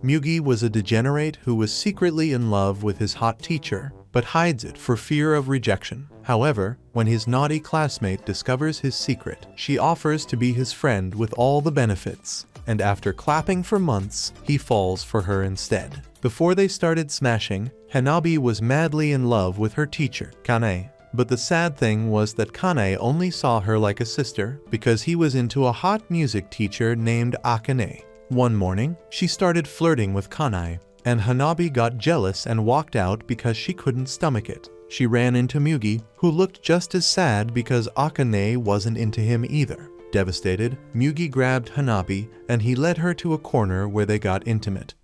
Mugi was a degenerate who was secretly in love with his hot teacher, but hides it for fear of rejection. However, when his naughty classmate discovers his secret, she offers to be his friend with all the benefits, and after clapping for months, he falls for her instead. Before they started smashing, Hanabi was madly in love with her teacher, Kane. But the sad thing was that Kane only saw her like a sister because he was into a hot music teacher named Akane. One morning, she started flirting with Kane, and Hanabi got jealous and walked out because she couldn't stomach it. She ran into Mugi, who looked just as sad because Akane wasn't into him either. Devastated, Mugi grabbed Hanabi and he led her to a corner where they got intimate.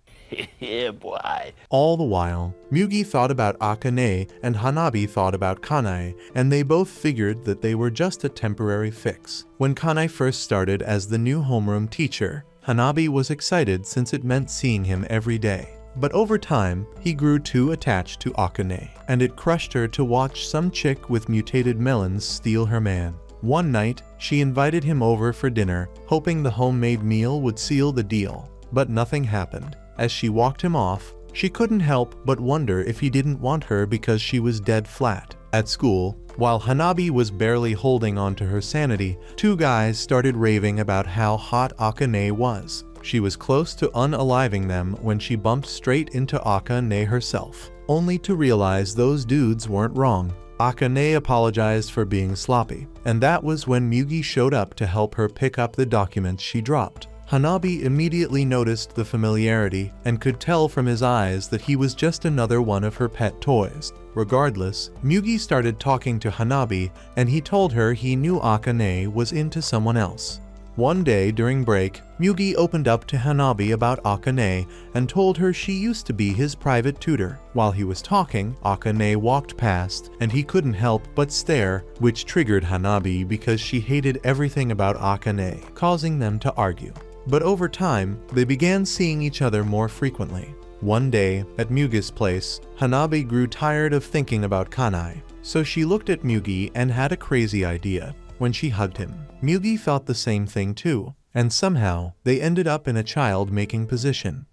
Yeah, boy. All the while, Mugi thought about Akane and Hanabi thought about Kane, and they both figured that they were just a temporary fix. When Kane first started as the new homeroom teacher, Hanabi was excited since it meant seeing him every day. But over time, he grew too attached to Akane, and it crushed her to watch some chick with mutated melons steal her man. One night, she invited him over for dinner, hoping the homemade meal would seal the deal. But nothing happened. As she walked him off, she couldn't help but wonder if he didn't want her because she was dead flat. At school, while Hanabi was barely holding on to her sanity, two guys started raving about how hot Akane was. She was close to unaliving them when she bumped straight into Akane herself, only to realize those dudes weren't wrong. Akane apologized for being sloppy, and that was when Mugi showed up to help her pick up the documents she dropped. Hanabi immediately noticed the familiarity and could tell from his eyes that he was just another one of her pet toys. Regardless, Mugi started talking to Hanabi and he told her he knew Akane was into someone else. One day during break, Mugi opened up to Hanabi about Akane and told her she used to be his private tutor. While he was talking, Akane walked past and he couldn't help but stare, which triggered Hanabi because she hated everything about Akane, causing them to argue. But over time, they began seeing each other more frequently. One day, at Mugi's place, Hanabi grew tired of thinking about Kane, so she looked at Mugi and had a crazy idea. When she hugged him, Mugi felt the same thing too, and somehow, they ended up in a child-making position.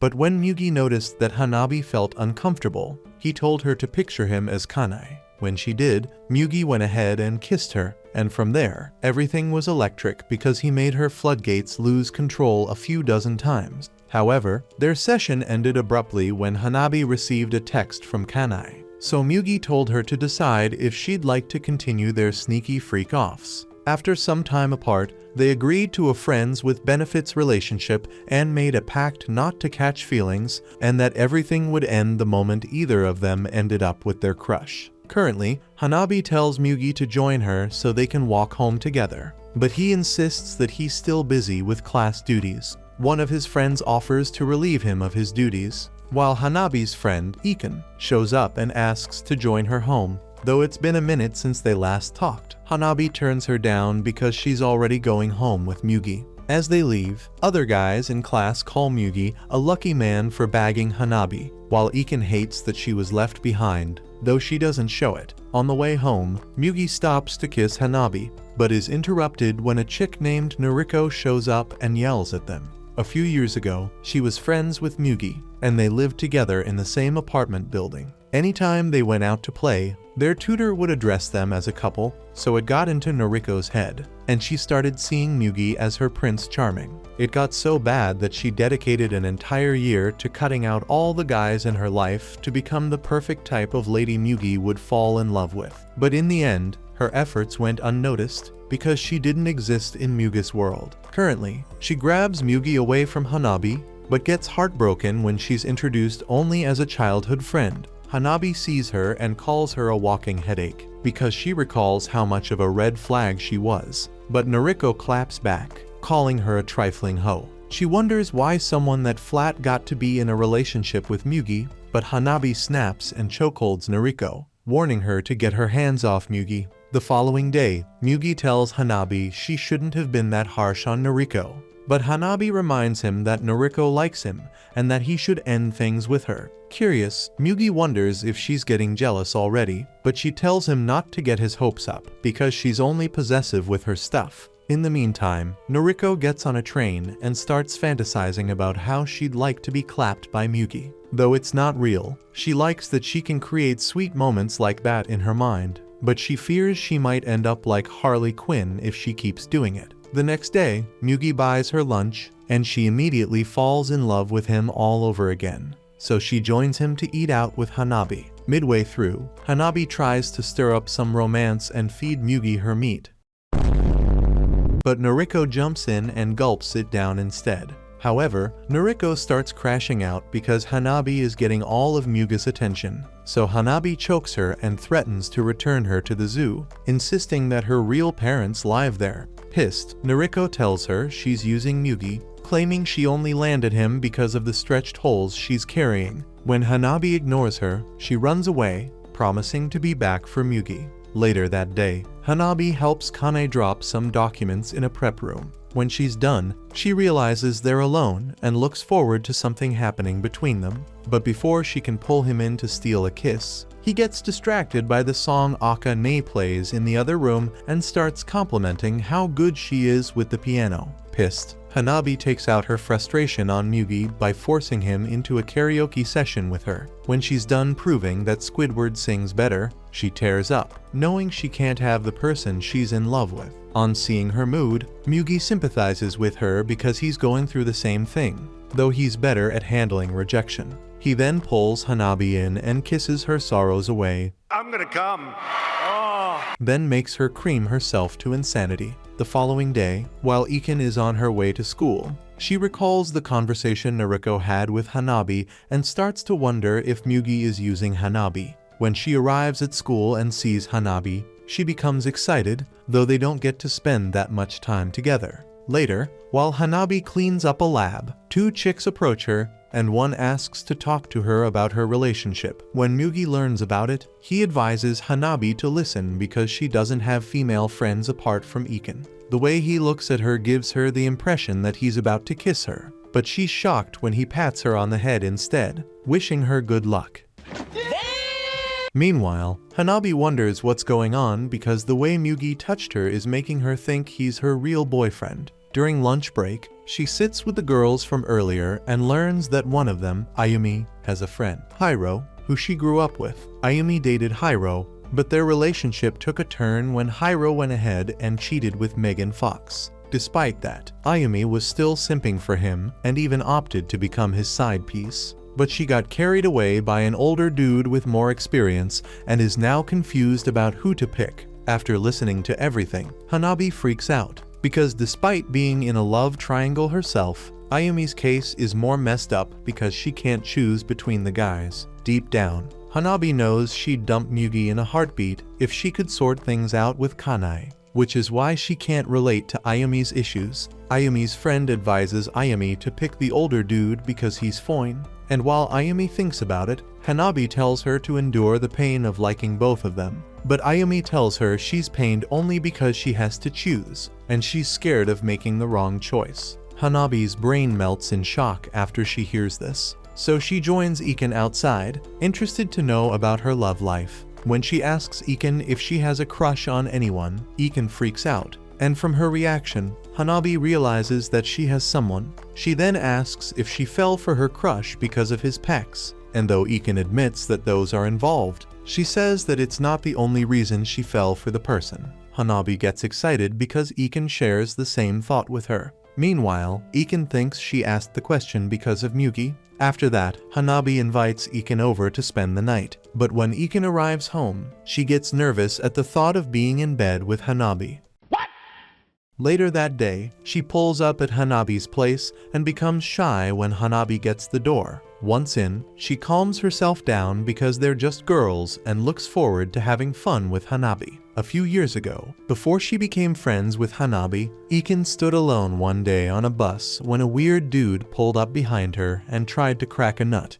But when Mugi noticed that Hanabi felt uncomfortable, he told her to picture him as Kane. When she did, Mugi went ahead and kissed her, and from there, everything was electric because he made her floodgates lose control a few dozen times. However, their session ended abruptly when Hanabi received a text from Kane. So Mugi told her to decide if she'd like to continue their sneaky freak-offs. After some time apart, they agreed to a friends with benefits relationship and made a pact not to catch feelings and that everything would end the moment either of them ended up with their crush. Currently, Hanabi tells Mugi to join her so they can walk home together, but he insists that he's still busy with class duties. One of his friends offers to relieve him of his duties, while Hanabi's friend, Iken, shows up and asks to join her home. Though it's been a minute since they last talked, Hanabi turns her down because she's already going home with Mugi. As they leave, other guys in class call Mugi a lucky man for bagging Hanabi, while Iken hates that she was left behind, though she doesn't show it. On the way home, Mugi stops to kiss Hanabi, but is interrupted when a chick named Noriko shows up and yells at them. A few years ago, she was friends with Mugi, and they lived together in the same apartment building. Anytime they went out to play, their tutor would address them as a couple, so it got into Noriko's head, and she started seeing Mugi as her Prince Charming. It got so bad that she dedicated an entire year to cutting out all the guys in her life to become the perfect type of lady Mugi would fall in love with. But in the end, her efforts went unnoticed because she didn't exist in Mugi's world. Currently, she grabs Mugi away from Hanabi, but gets heartbroken when she's introduced only as a childhood friend. Hanabi sees her and calls her a walking headache because she recalls how much of a red flag she was. But Noriko claps back, calling her a trifling hoe. She wonders why someone that flat got to be in a relationship with Mugi, but Hanabi snaps and chokeholds Noriko, warning her to get her hands off Mugi. The following day, Mugi tells Hanabi she shouldn't have been that harsh on Noriko, but Hanabi reminds him that Noriko likes him and that he should end things with her. Curious, Mugi wonders if she's getting jealous already, but she tells him not to get his hopes up because she's only possessive with her stuff. In the meantime, Noriko gets on a train and starts fantasizing about how she'd like to be clapped by Mugi. Though it's not real, she likes that she can create sweet moments like that in her mind, but she fears she might end up like Harley Quinn if she keeps doing it. The next day, Mugi buys her lunch, and she immediately falls in love with him all over again. So she joins him to eat out with Hanabi. Midway through, Hanabi tries to stir up some romance and feed Mugi her meat. But Noriko jumps in and gulps it down instead. However, Noriko starts crashing out because Hanabi is getting all of Mugi's attention. So Hanabi chokes her and threatens to return her to the zoo, insisting that her real parents live there. Pissed, Noriko tells her she's using Mugi, claiming she only landed him because of the stretched holes she's carrying. When Hanabi ignores her, she runs away, promising to be back for Mugi. Later that day, Hanabi helps Kane drop some documents in a prep room. When she's done, she realizes they're alone and looks forward to something happening between them. But before she can pull him in to steal a kiss, he gets distracted by the song Akane plays in the other room and starts complimenting how good she is with the piano. Pissed, Hanabi takes out her frustration on Mugi by forcing him into a karaoke session with her. When she's done proving that Squidward sings better, she tears up, knowing she can't have the person she's in love with. On seeing her mood, Mugi sympathizes with her because he's going through the same thing, though he's better at handling rejection. He then pulls Hanabi in and kisses her sorrows away. I'm gonna come. Then makes her cream herself to insanity. The following day, while Iken is on her way to school, she recalls the conversation Noriko had with Hanabi and starts to wonder if Mugi is using Hanabi. When she arrives at school and sees Hanabi, she becomes excited, though they don't get to spend that much time together. Later, while Hanabi cleans up a lab, two chicks approach her, and one asks to talk to her about her relationship. When Mugi learns about it, he advises Hanabi to listen because she doesn't have female friends apart from Iken. The way he looks at her gives her the impression that he's about to kiss her, but she's shocked when he pats her on the head instead, wishing her good luck. Meanwhile, Hanabi wonders what's going on because the way Mugi touched her is making her think he's her real boyfriend. During lunch break, she sits with the girls from earlier and learns that one of them, Ayumi, has a friend, Hiro, who she grew up with. Ayumi dated Hiro, but their relationship took a turn when Hiro went ahead and cheated with Megan Fox. Despite that, Ayumi was still simping for him and even opted to become his side piece. But she got carried away by an older dude with more experience and is now confused about who to pick. After listening to everything, Hanabi freaks out, because despite being in a love triangle herself, Ayumi's case is more messed up because she can't choose between the guys. Deep down, Hanabi knows she'd dump Mugi in a heartbeat if she could sort things out with Kanae, which is why she can't relate to Ayumi's issues. Ayumi's friend advises Ayumi to pick the older dude because he's fine, and while Ayumi thinks about it, Hanabi tells her to endure the pain of liking both of them. But Ayumi tells her she's pained only because she has to choose, and she's scared of making the wrong choice. Hanabi's brain melts in shock after she hears this, so she joins Iken outside, interested to know about her love life. When she asks Iken if she has a crush on anyone, Iken freaks out, and from her reaction, Hanabi realizes that she has someone. She then asks if she fell for her crush because of his pecs, and though Iken admits that those are involved, she says that it's not the only reason she fell for the person. Hanabi gets excited because Iken shares the same thought with her. Meanwhile, Iken thinks she asked the question because of Mugi. After that, Hanabi invites Iken over to spend the night. But when Iken arrives home, she gets nervous at the thought of being in bed with Hanabi. Later that day, she pulls up at Hanabi's place and becomes shy when Hanabi gets the door. Once in, she calms herself down because they're just girls and looks forward to having fun with Hanabi. A few years ago, before she became friends with Hanabi, Iken stood alone one day on a bus when a weird dude pulled up behind her and tried to crack a nut.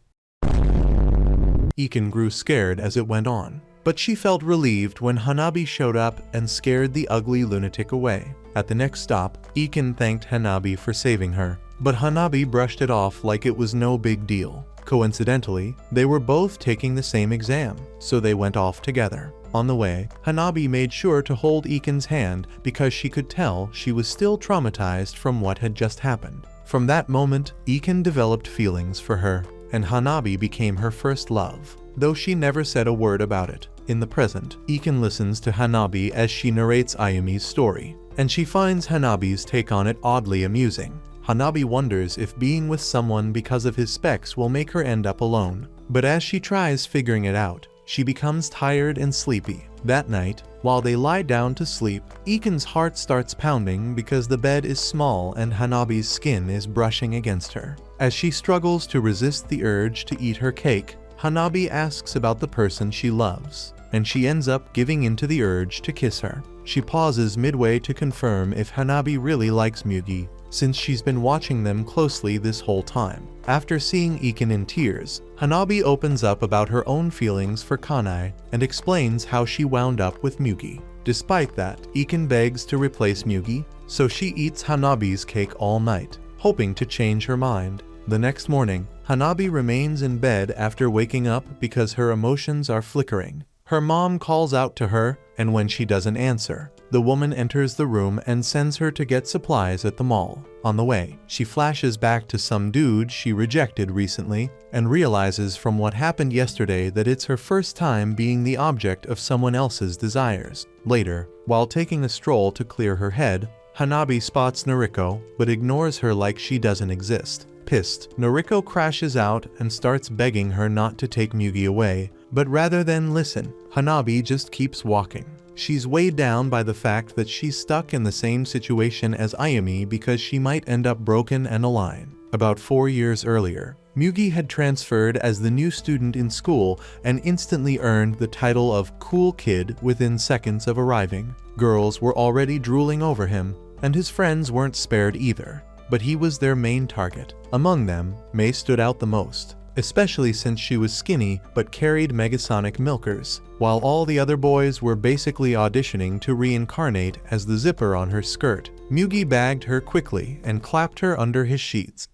Iken grew scared as it went on, but she felt relieved when Hanabi showed up and scared the ugly lunatic away. At the next stop, Iken thanked Hanabi for saving her, but Hanabi brushed it off like it was no big deal. Coincidentally, they were both taking the same exam, so they went off together. On the way, Hanabi made sure to hold Iken's hand because she could tell she was still traumatized from what had just happened. From that moment, Iken developed feelings for her, and Hanabi became her first love, though she never said a word about it. In the present, Iken listens to Hanabi as she narrates Ayumi's story, and she finds Hanabi's take on it oddly amusing. Hanabi wonders if being with someone because of his specs will make her end up alone, but as she tries figuring it out, she becomes tired and sleepy. That night, while they lie down to sleep, Iken's heart starts pounding because the bed is small and Hanabi's skin is brushing against her. As she struggles to resist the urge to eat her cake, Hanabi asks about the person she loves, and she ends up giving into the urge to kiss her. She pauses midway to confirm if Hanabi really likes Mugi, since she's been watching them closely this whole time. After seeing Iken in tears, Hanabi opens up about her own feelings for Kanai and explains how she wound up with Mugi. Despite that, Iken begs to replace Mugi, so she eats Hanabi's cake all night, hoping to change her mind. The next morning, Hanabi remains in bed after waking up because her emotions are flickering. Her mom calls out to her, and when she doesn't answer, the woman enters the room and sends her to get supplies at the mall. On the way, she flashes back to some dude she rejected recently and realizes from what happened yesterday that it's her first time being the object of someone else's desires. Later, while taking a stroll to clear her head, Hanabi spots Noriko but ignores her like she doesn't exist. Pissed, Noriko crashes out and starts begging her not to take Mugi away, but rather than listen, Hanabi just keeps walking. She's weighed down by the fact that she's stuck in the same situation as Ayumi because she might end up broken and alone. About 4 years earlier, Mugi had transferred as the new student in school and instantly earned the title of Cool Kid within seconds of arriving. Girls were already drooling over him, and his friends weren't spared either, but he was their main target. Among them, Mei stood out the most, especially since she was skinny but carried Megasonic milkers, while all the other boys were basically auditioning to reincarnate as the zipper on her skirt. Mugi bagged her quickly and clapped her under his sheets.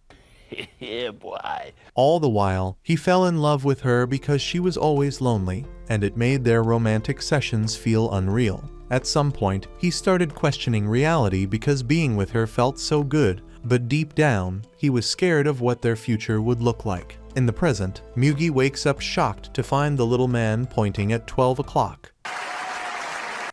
Yeah, boy. All the while, he fell in love with her because she was always lonely, and it made their romantic sessions feel unreal. At some point, he started questioning reality because being with her felt so good, but deep down, he was scared of what their future would look like. In the present, Mugi wakes up shocked to find the little man pointing at 12 o'clock.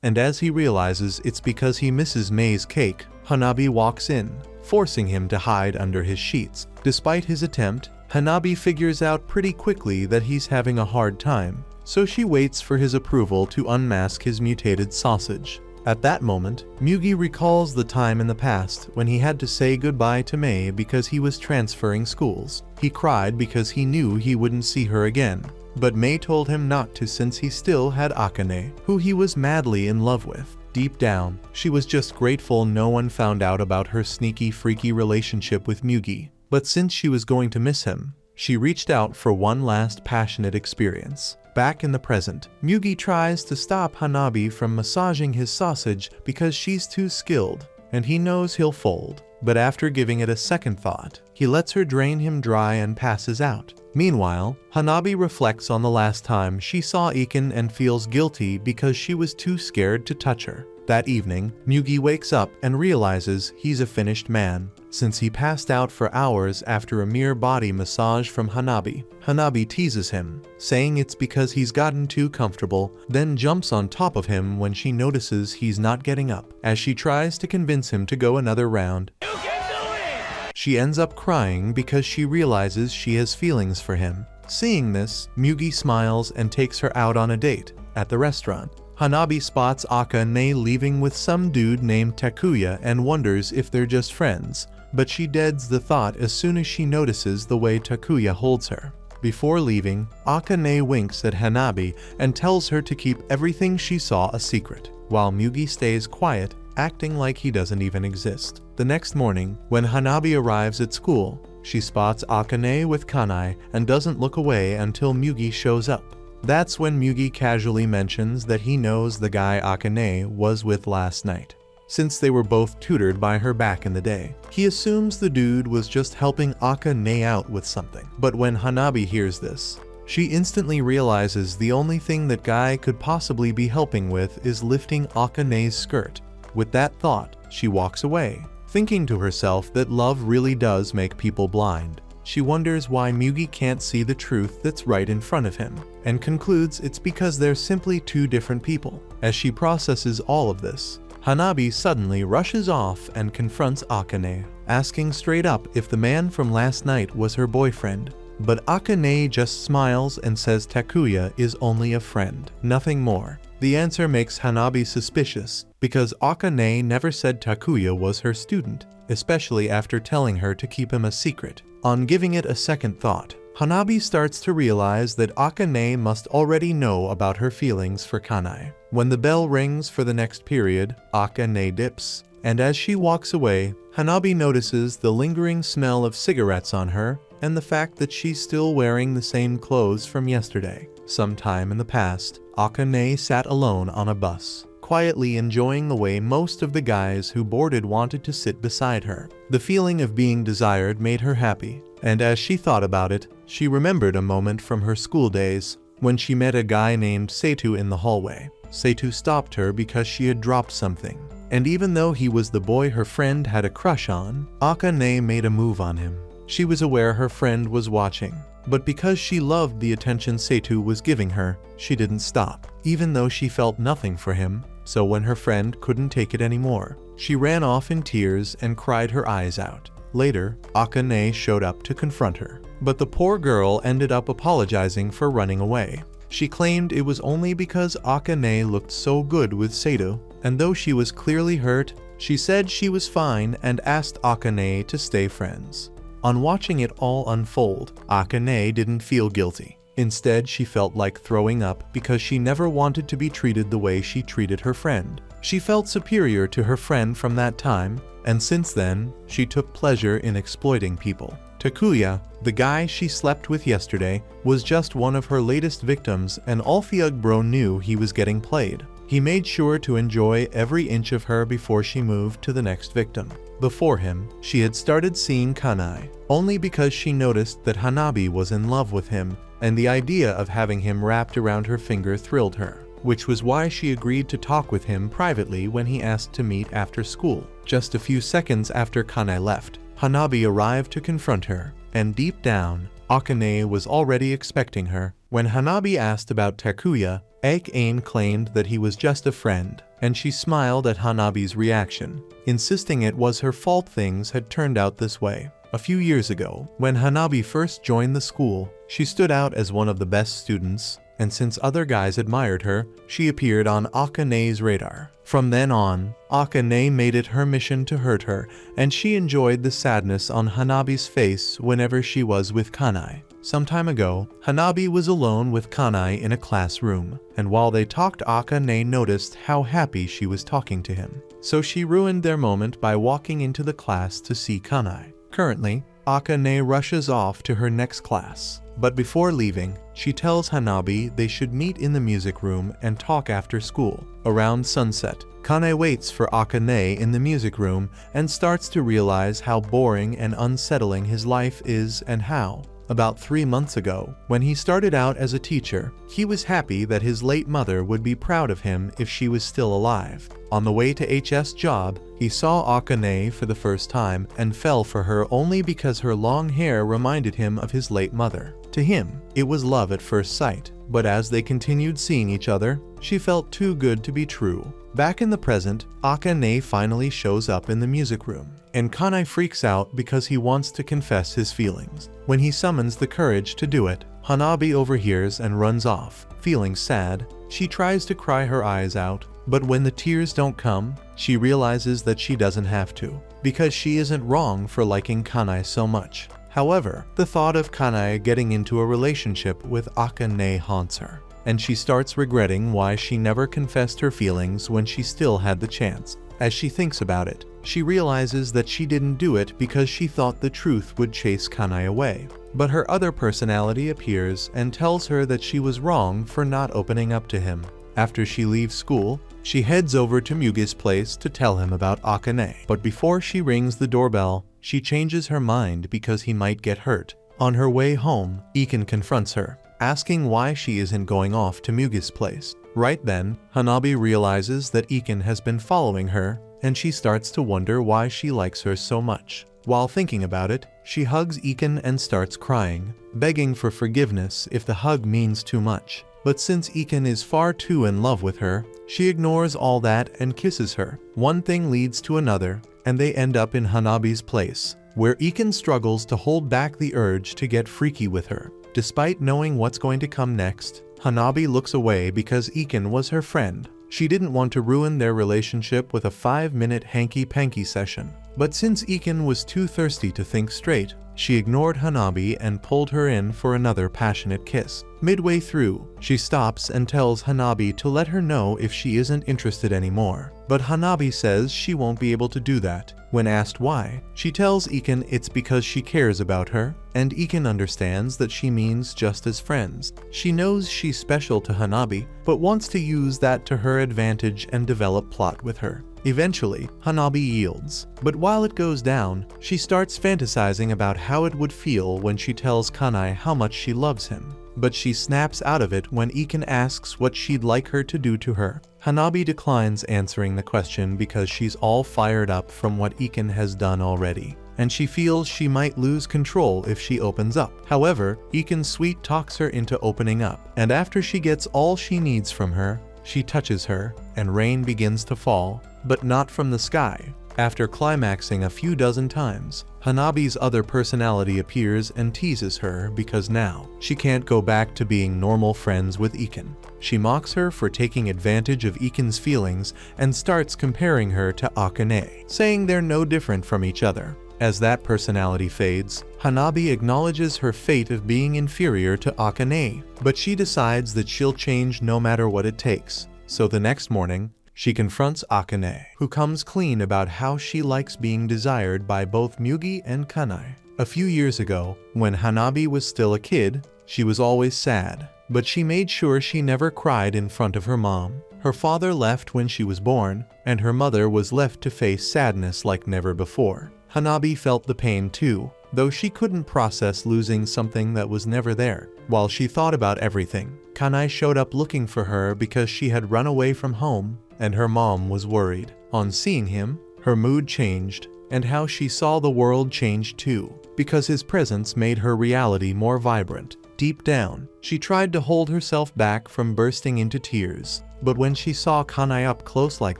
And as he realizes it's because he misses Mei's cake, Hanabi walks in, forcing him to hide under his sheets. Despite his attempt, Hanabi figures out pretty quickly that he's having a hard time, so she waits for his approval to unmask his mutated sausage. At that moment, Mugi recalls the time in the past when he had to say goodbye to Mei because he was transferring schools. He cried because he knew he wouldn't see her again, but Mei told him not to since he still had Akane, who he was madly in love with. Deep down, she was just grateful no one found out about her sneaky, freaky relationship with Mugi. But since she was going to miss him, she reached out for one last passionate experience. Back in the present, Mugi tries to stop Hanabi from massaging his sausage because she's too skilled, and he knows he'll fold. But after giving it a second thought, he lets her drain him dry and passes out. Meanwhile, Hanabi reflects on the last time she saw Iken and feels guilty because she was too scared to touch her. That evening, Mugi wakes up and realizes he's a finished man, since he passed out for hours after a mere body massage from Hanabi. Hanabi teases him, saying it's because he's gotten too comfortable, then jumps on top of him when she notices he's not getting up. As she tries to convince him to go another round, You can do it! she ends up crying because she realizes she has feelings for him. Seeing this, Mugi smiles and takes her out on a date. At the restaurant, Hanabi spots Akane leaving with some dude named Takuya and wonders if they're just friends, but she deads the thought as soon as she notices the way Takuya holds her. Before leaving, Akane winks at Hanabi and tells her to keep everything she saw a secret, while Mugi stays quiet, acting like he doesn't even exist. The next morning, when Hanabi arrives at school, she spots Akane with Kanai and doesn't look away until Mugi shows up. That's when Mugi casually mentions that he knows the guy Akane was with last night, since they were both tutored by her back in the day. He assumes the dude was just helping Akane out with something. But when Hanabi hears this, She instantly realizes the only thing that Guy could possibly be helping with is lifting Akane's skirt. With that thought, she walks away, thinking to herself that love really does make people blind. She wonders why Mugi can't see the truth that's right in front of him, and concludes it's because they're simply two different people. As she processes all of this, Hanabi suddenly rushes off and confronts Akane, asking straight up if the man from last night was her boyfriend. But Akane just smiles and says Takuya is only a friend, nothing more. The answer makes Hanabi suspicious, because Akane never said Takuya was her student, especially after telling her to keep him a secret. On giving it a second thought, Hanabi starts to realize that Akane must already know about her feelings for Kanai. When the bell rings for the next period, Akane dips, and as she walks away, Hanabi notices the lingering smell of cigarettes on her and the fact that she's still wearing the same clothes from yesterday. Sometime in the past, Akane sat alone on a bus, quietly enjoying the way most of the guys who boarded wanted to sit beside her. The feeling of being desired made her happy, and as she thought about it, she remembered a moment from her school days when she met a guy named Seitu in the hallway. Seitu stopped her because she had dropped something, and even though he was the boy her friend had a crush on, Akane made a move on him. She was aware her friend was watching, but because she loved the attention Seitu was giving her, she didn't stop, even though she felt nothing for him. So when her friend couldn't take it anymore, she ran off in tears and cried her eyes out. Later, Akane showed up to confront her, but the poor girl ended up apologizing for running away. She claimed it was only because Akane looked so good with Seitu, and though she was clearly hurt, she said she was fine and asked Akane to stay friends. On watching it all unfold, Akane didn't feel guilty. Instead, she felt like throwing up because she never wanted to be treated the way she treated her friend. She felt superior to her friend from that time, and since then, she took pleasure in exploiting people. Takuya, the guy she slept with yesterday, was just one of her latest victims, and Alfeug Bro knew he was getting played. He made sure to enjoy every inch of her before she moved to the next victim. Before him, she had started seeing Kanai, only because she noticed that Hanabi was in love with him, and the idea of having him wrapped around her finger thrilled her, which was why she agreed to talk with him privately when he asked to meet after school. Just a few seconds after Kanai left, Hanabi arrived to confront her, and deep down, Akane was already expecting her. When Hanabi asked about Takuya, Akane claimed that he was just a friend, and she smiled at Hanabi's reaction, insisting it was her fault things had turned out this way. A few years ago, when Hanabi first joined the school, she stood out as one of the best students, and since other guys admired her, she appeared on Akane's radar. From then on, Akane made it her mission to hurt her, and she enjoyed the sadness on Hanabi's face whenever she was with Kanai. Some time ago, Hanabi was alone with Kanai in a classroom, and while they talked, Akane noticed how happy she was talking to him. So she ruined their moment by walking into the class to see Kanai. Currently, Akane rushes off to her next class, but before leaving, she tells Hanabi they should meet in the music room and talk after school. Around sunset, Kanai waits for Akane in the music room and starts to realize how boring and unsettling his life is and how, about 3 months ago, when he started out as a teacher, he was happy that his late mother would be proud of him if she was still alive. On the way to HS job, he saw Akane for the first time and fell for her only because her long hair reminded him of his late mother. To him, it was love at first sight, but as they continued seeing each other, she felt too good to be true. Back in the present, Akane finally shows up in the music room, and Kanai freaks out because he wants to confess his feelings. When he summons the courage to do it, Hanabi overhears and runs off. Feeling sad, she tries to cry her eyes out, but when the tears don't come, she realizes that she doesn't have to, because she isn't wrong for liking Kanai so much. However, the thought of Kanai getting into a relationship with Akane haunts her, and she starts regretting why she never confessed her feelings when she still had the chance. As she thinks about it, she realizes that she didn't do it because she thought the truth would chase Kanai away. But her other personality appears and tells her that she was wrong for not opening up to him. After she leaves school, she heads over to Mugi's place to tell him about Akane. But before she rings the doorbell, she changes her mind because he might get hurt. On her way home, Iken confronts her, asking why she isn't going off to Mugi's place. Right then, Hanabi realizes that Iken has been following her, and she starts to wonder why she likes her so much. While thinking about it, she hugs Iken and starts crying, begging for forgiveness if the hug means too much. But since Iken is far too in love with her, she ignores all that and kisses her. One thing leads to another, and they end up in Hanabi's place, where Iken struggles to hold back the urge to get freaky with her. Despite knowing what's going to come next, Hanabi looks away because Iken was her friend. She didn't want to ruin their relationship with a 5-minute hanky-panky session. But since Iken was too thirsty to think straight, she ignored Hanabi and pulled her in for another passionate kiss. Midway through, she stops and tells Hanabi to let her know if she isn't interested anymore. But Hanabi says she won't be able to do that. When asked why, she tells Iken it's because she cares about her, and Iken understands that she means just as friends. She knows she's special to Hanabi, but wants to use that to her advantage and develop plot with her. Eventually, Hanabi yields, but while it goes down, she starts fantasizing about how it would feel when she tells Kanai how much she loves him. But she snaps out of it when Iken asks what she'd like her to do to her. Hanabi declines answering the question because she's all fired up from what Iken has done already, and she feels she might lose control if she opens up. However, Iken sweet talks her into opening up, and after she gets all she needs from her, she touches her, and rain begins to fall, but not from the sky. After climaxing a few dozen times, Hanabi's other personality appears and teases her because now she can't go back to being normal friends with Iken. She mocks her for taking advantage of Iken's feelings and starts comparing her to Akane, saying they're no different from each other. As that personality fades, Hanabi acknowledges her fate of being inferior to Akane, but she decides that she'll change no matter what it takes. So the next morning, she confronts Akane, who comes clean about how she likes being desired by both Mugi and Kanai. A few years ago, when Hanabi was still a kid, she was always sad, but she made sure she never cried in front of her mom. Her father left when she was born, and her mother was left to face sadness like never before. Hanabi felt the pain too, though she couldn't process losing something that was never there. While she thought about everything, Kanai showed up looking for her because she had run away from home, and her mom was worried. On seeing him, her mood changed, and how she saw the world changed too, because his presence made her reality more vibrant. Deep down, she tried to hold herself back from bursting into tears, but when she saw Kanai up close like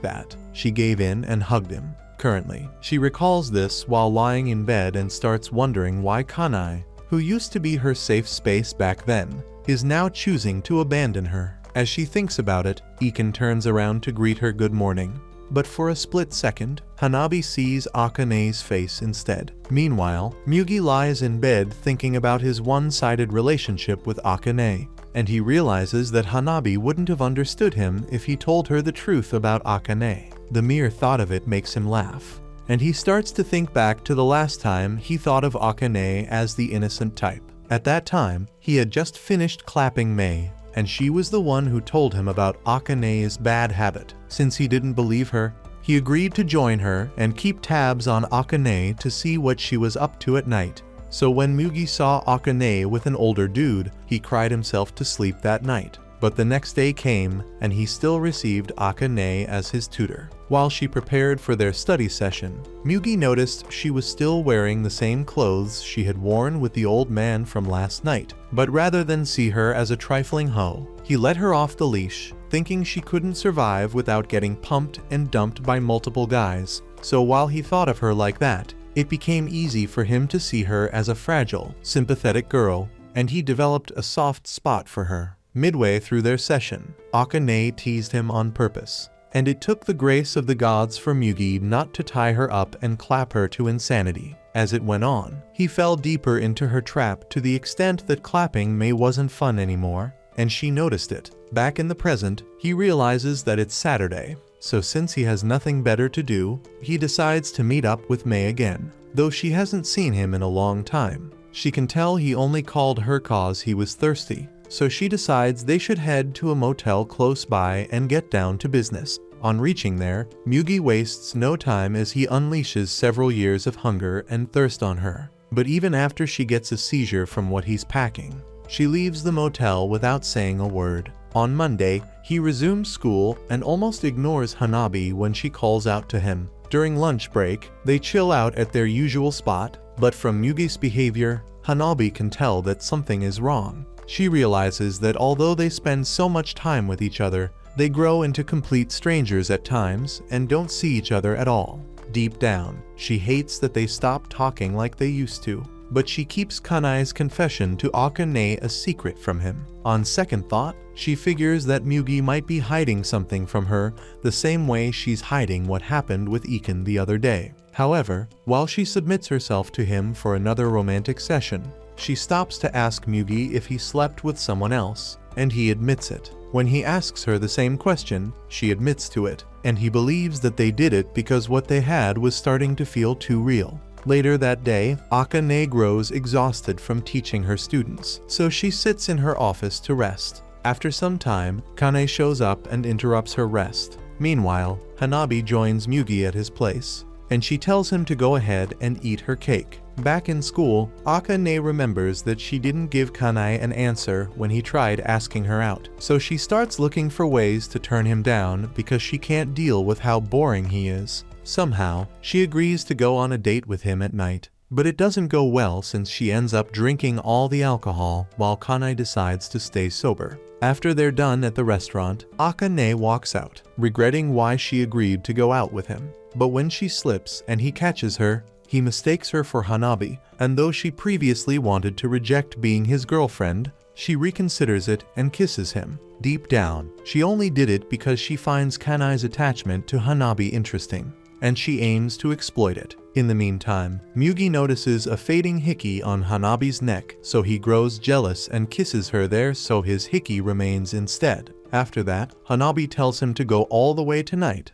that, she gave in and hugged him. Currently, she recalls this while lying in bed and starts wondering why Kanai, who used to be her safe space back then, is now choosing to abandon her. As she thinks about it, Iken turns around to greet her good morning. But for a split second, Hanabi sees Akane's face instead. Meanwhile, Mugi lies in bed thinking about his one-sided relationship with Akane, and he realizes that Hanabi wouldn't have understood him if he told her the truth about Akane. The mere thought of it makes him laugh, and he starts to think back to the last time he thought of Akane as the innocent type. At that time, he had just finished clapping Mei, and she was the one who told him about Akane's bad habit. Since he didn't believe her, he agreed to join her and keep tabs on Akane to see what she was up to at night. So when Mugi saw Akane with an older dude, he cried himself to sleep that night. But the next day came, and he still received Akane as his tutor. While she prepared for their study session, Mugi noticed she was still wearing the same clothes she had worn with the old man from last night. But rather than see her as a trifling hoe, he let her off the leash, thinking she couldn't survive without getting pumped and dumped by multiple guys. So while he thought of her like that, it became easy for him to see her as a fragile, sympathetic girl, and he developed a soft spot for her. Midway through their session, Akane teased him on purpose, and it took the grace of the gods for Mugi not to tie her up and clap her to insanity. As it went on, he fell deeper into her trap to the extent that clapping Mei wasn't fun anymore, and she noticed it. Back in the present, he realizes that it's Saturday, so since he has nothing better to do, he decides to meet up with Mei again. Though she hasn't seen him in a long time, she can tell he only called her cause he was thirsty. So she decides they should head to a motel close by and get down to business. On reaching there, Mugi wastes no time as he unleashes several years of hunger and thirst on her. But even after she gets a seizure from what he's packing, She leaves the motel without saying a word. On Monday, he resumes school and almost ignores Hanabi when she calls out to him. During lunch break, they chill out at their usual spot, but from Mugi's behavior, Hanabi can tell that something is wrong. She realizes that although they spend so much time with each other, they grow into complete strangers at times and don't see each other at all. Deep down, she hates that they stop talking like they used to, but she keeps Kanai's confession to Akane a secret from him. On second thought, she figures that Mugi might be hiding something from her the same way she's hiding what happened with Iken the other day. However, while she submits herself to him for another romantic session, she stops to ask Mugi if he slept with someone else, and he admits it. When he asks her the same question, she admits to it, and he believes that they did it because what they had was starting to feel too real. Later that day, Akane grows exhausted from teaching her students, so she sits in her office to rest. After some time, Kane shows up and interrupts her rest. Meanwhile, Hanabi joins Mugi at his place, and she tells him to go ahead and eat her cake. Back in school, Akane remembers that she didn't give Kanae an answer when he tried asking her out, so she starts looking for ways to turn him down because she can't deal with how boring he is. Somehow, she agrees to go on a date with him at night, but it doesn't go well since she ends up drinking all the alcohol while Kanae decides to stay sober. After they're done at the restaurant, Akane walks out, regretting why she agreed to go out with him. But when she slips and he catches her, he mistakes her for Hanabi, and though she previously wanted to reject being his girlfriend, she reconsiders it and kisses him. Deep down, she only did it because she finds Kanae's attachment to Hanabi interesting, and she aims to exploit it. In the meantime, Mugi notices a fading hickey on Hanabi's neck, so he grows jealous and kisses her there so his hickey remains instead. After that, Hanabi tells him to go all the way tonight,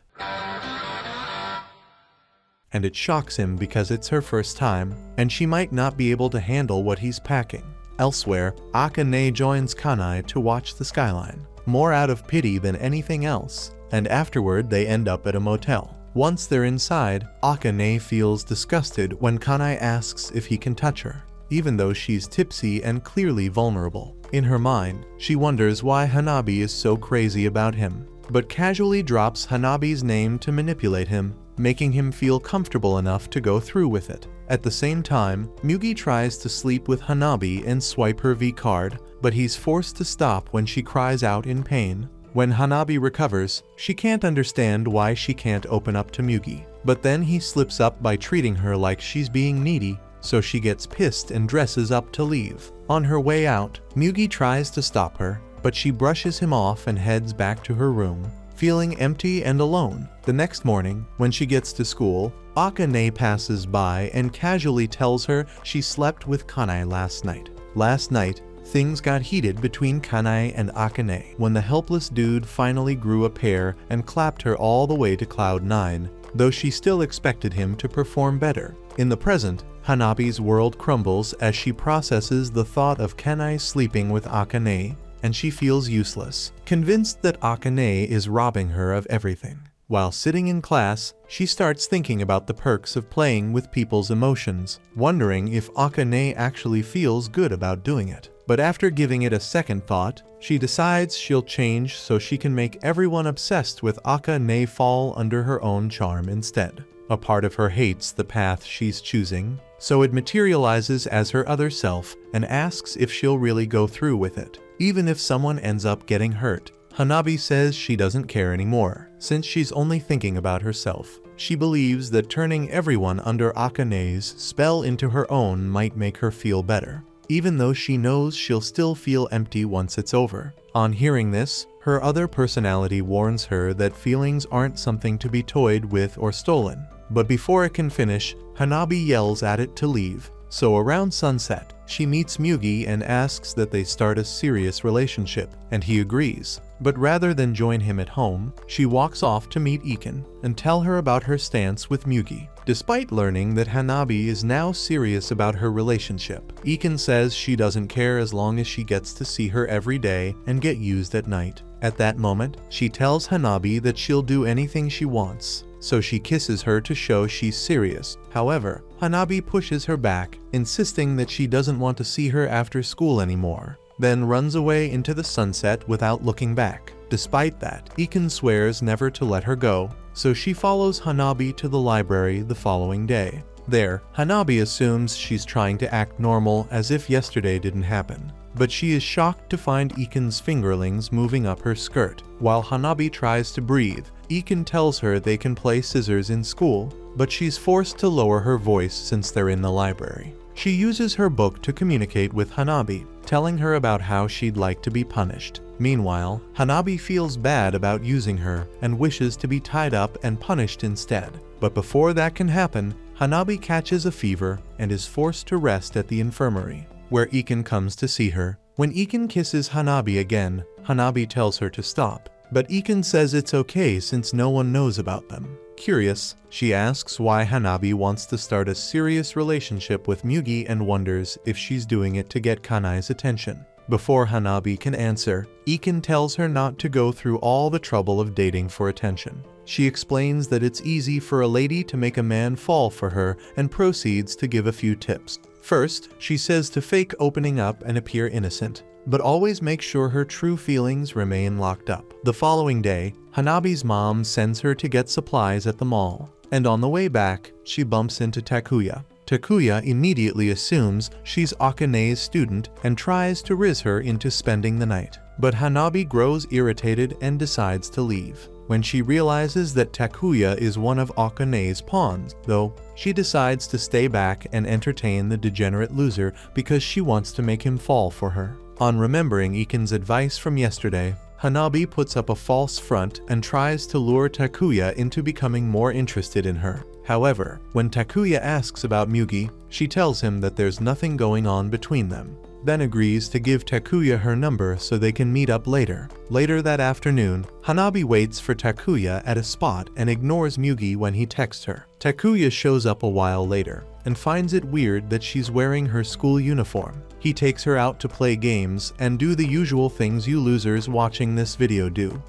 and it shocks him because it's her first time, and she might not be able to handle what he's packing. Elsewhere, Akane joins Kanae to watch the skyline, more out of pity than anything else, and afterward they end up at a motel. Once they're inside, Akane feels disgusted when Kanae asks if he can touch her, even though she's tipsy and clearly vulnerable. In her mind, she wonders why Hanabi is so crazy about him, but casually drops Hanabi's name to manipulate him, making him feel comfortable enough to go through with it. At the same time, Mugi tries to sleep with Hanabi and swipe her V card, but he's forced to stop when she cries out in pain. When Hanabi recovers, she can't understand why she can't open up to Mugi, but then he slips up by treating her like she's being needy, so she gets pissed and dresses up to leave. On her way out, Mugi tries to stop her, but she brushes him off and heads back to her room, feeling empty and alone. The next morning, when she gets to school, Akane passes by and casually tells her she slept with Kanae last night. Last night, things got heated between Kanae and Akane when the helpless dude finally grew a pair and clapped her all the way to Cloud 9, though she still expected him to perform better. In the present, Hanabi's world crumbles as she processes the thought of Kanae sleeping with Akane, and she feels useless, convinced that Akane is robbing her of everything. While sitting in class, she starts thinking about the perks of playing with people's emotions, wondering if Akane actually feels good about doing it. But after giving it a second thought, she decides she'll change so she can make everyone obsessed with Akane fall under her own charm instead. A part of her hates the path she's choosing, so it materializes as her other self and asks if she'll really go through with it, even if someone ends up getting hurt. Hanabi says she doesn't care anymore, since she's only thinking about herself. She believes that turning everyone under Akane's spell into her own might make her feel better, even though she knows she'll still feel empty once it's over. On hearing this, her other personality warns her that feelings aren't something to be toyed with or stolen. But before it can finish, Hanabi yells at it to leave. So around sunset, she meets Mugi and asks that they start a serious relationship, and he agrees. But rather than join him at home, she walks off to meet Iken and tell her about her stance with Mugi. Despite learning that Hanabi is now serious about her relationship, Iken says she doesn't care as long as she gets to see her every day and get used at night. At that moment, she tells Hanabi that she'll do anything she wants, so she kisses her to show she's serious. However, Hanabi pushes her back, insisting that she doesn't doesn't want to see her after school anymore, then runs away into the sunset without looking back. Despite that, Iken swears never to let her go, so she follows Hanabi to the library the following day. There, Hanabi assumes she's trying to act normal as if yesterday didn't happen. But she is shocked to find Iken's fingerlings moving up her skirt. While Hanabi tries to breathe, Iken tells her they can play scissors in school, but she's forced to lower her voice since they're in the library. She uses her book to communicate with Hanabi, telling her about how she'd like to be punished. Meanwhile, Hanabi feels bad about using her and wishes to be tied up and punished instead. But before that can happen, Hanabi catches a fever and is forced to rest at the infirmary, where Iken comes to see her. When Iken kisses Hanabi again, Hanabi tells her to stop, but Iken says it's okay since no one knows about them. Curious, she asks why Hanabi wants to start a serious relationship with Mugi and wonders if she's doing it to get Kanai's attention. Before Hanabi can answer, Iken tells her not to go through all the trouble of dating for attention. She explains that it's easy for a lady to make a man fall for her and proceeds to give a few tips. First, she says to fake opening up and appear innocent, but always make sure her true feelings remain locked up. The following day, Hanabi's mom sends her to get supplies at the mall, and on the way back, she bumps into Takuya. Takuya immediately assumes she's Akane's student and tries to Rizz her into spending the night. But Hanabi grows irritated and decides to leave. When she realizes that Takuya is one of Akane's pawns, though, she decides to stay back and entertain the degenerate loser because she wants to make him fall for her. On remembering Iken's advice from yesterday, Hanabi puts up a false front and tries to lure Takuya into becoming more interested in her. However, when Takuya asks about Mugi, she tells him that there's nothing going on between them, then agrees to give Takuya her number so they can meet up later. Later that afternoon, Hanabi waits for Takuya at a spot and ignores Mugi when he texts her. Takuya shows up a while later and finds it weird that she's wearing her school uniform. He takes her out to play games and do the usual things you losers watching this video do.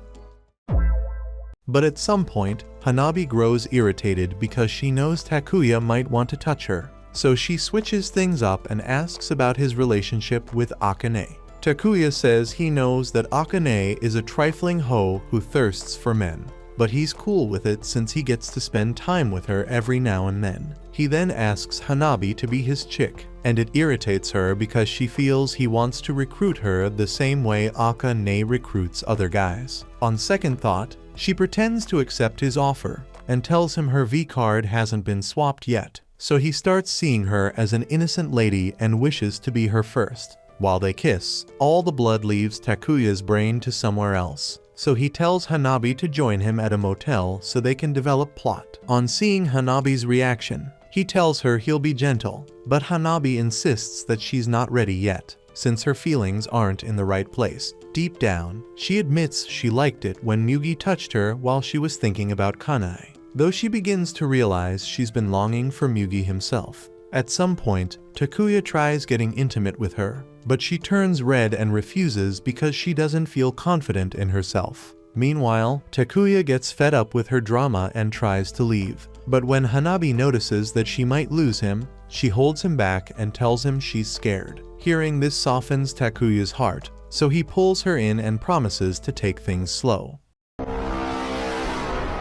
But at some point, Hanabi grows irritated because she knows Takuya might want to touch her. So she switches things up and asks about his relationship with Akane. Takuya says he knows that Akane is a trifling hoe who thirsts for men, but he's cool with it since he gets to spend time with her every now and then. He then asks Hanabi to be his chick, and it irritates her because she feels he wants to recruit her the same way Akane recruits other guys. On second thought, she pretends to accept his offer and tells him her V-card hasn't been swapped yet. So he starts seeing her as an innocent lady and wishes to be her first. While they kiss, all the blood leaves Takuya's brain to somewhere else. So he tells Hanabi to join him at a motel so they can develop plot. On seeing Hanabi's reaction, he tells her he'll be gentle, but Hanabi insists that she's not ready yet, since her feelings aren't in the right place. Deep down, she admits she liked it when Mugi touched her while she was thinking about Kanai, though she begins to realize she's been longing for Mugi himself. At some point, Takuya tries getting intimate with her, but she turns red and refuses because she doesn't feel confident in herself. Meanwhile, Takuya gets fed up with her drama and tries to leave. But when Hanabi notices that she might lose him, she holds him back and tells him she's scared. Hearing this softens Takuya's heart, so he pulls her in and promises to take things slow.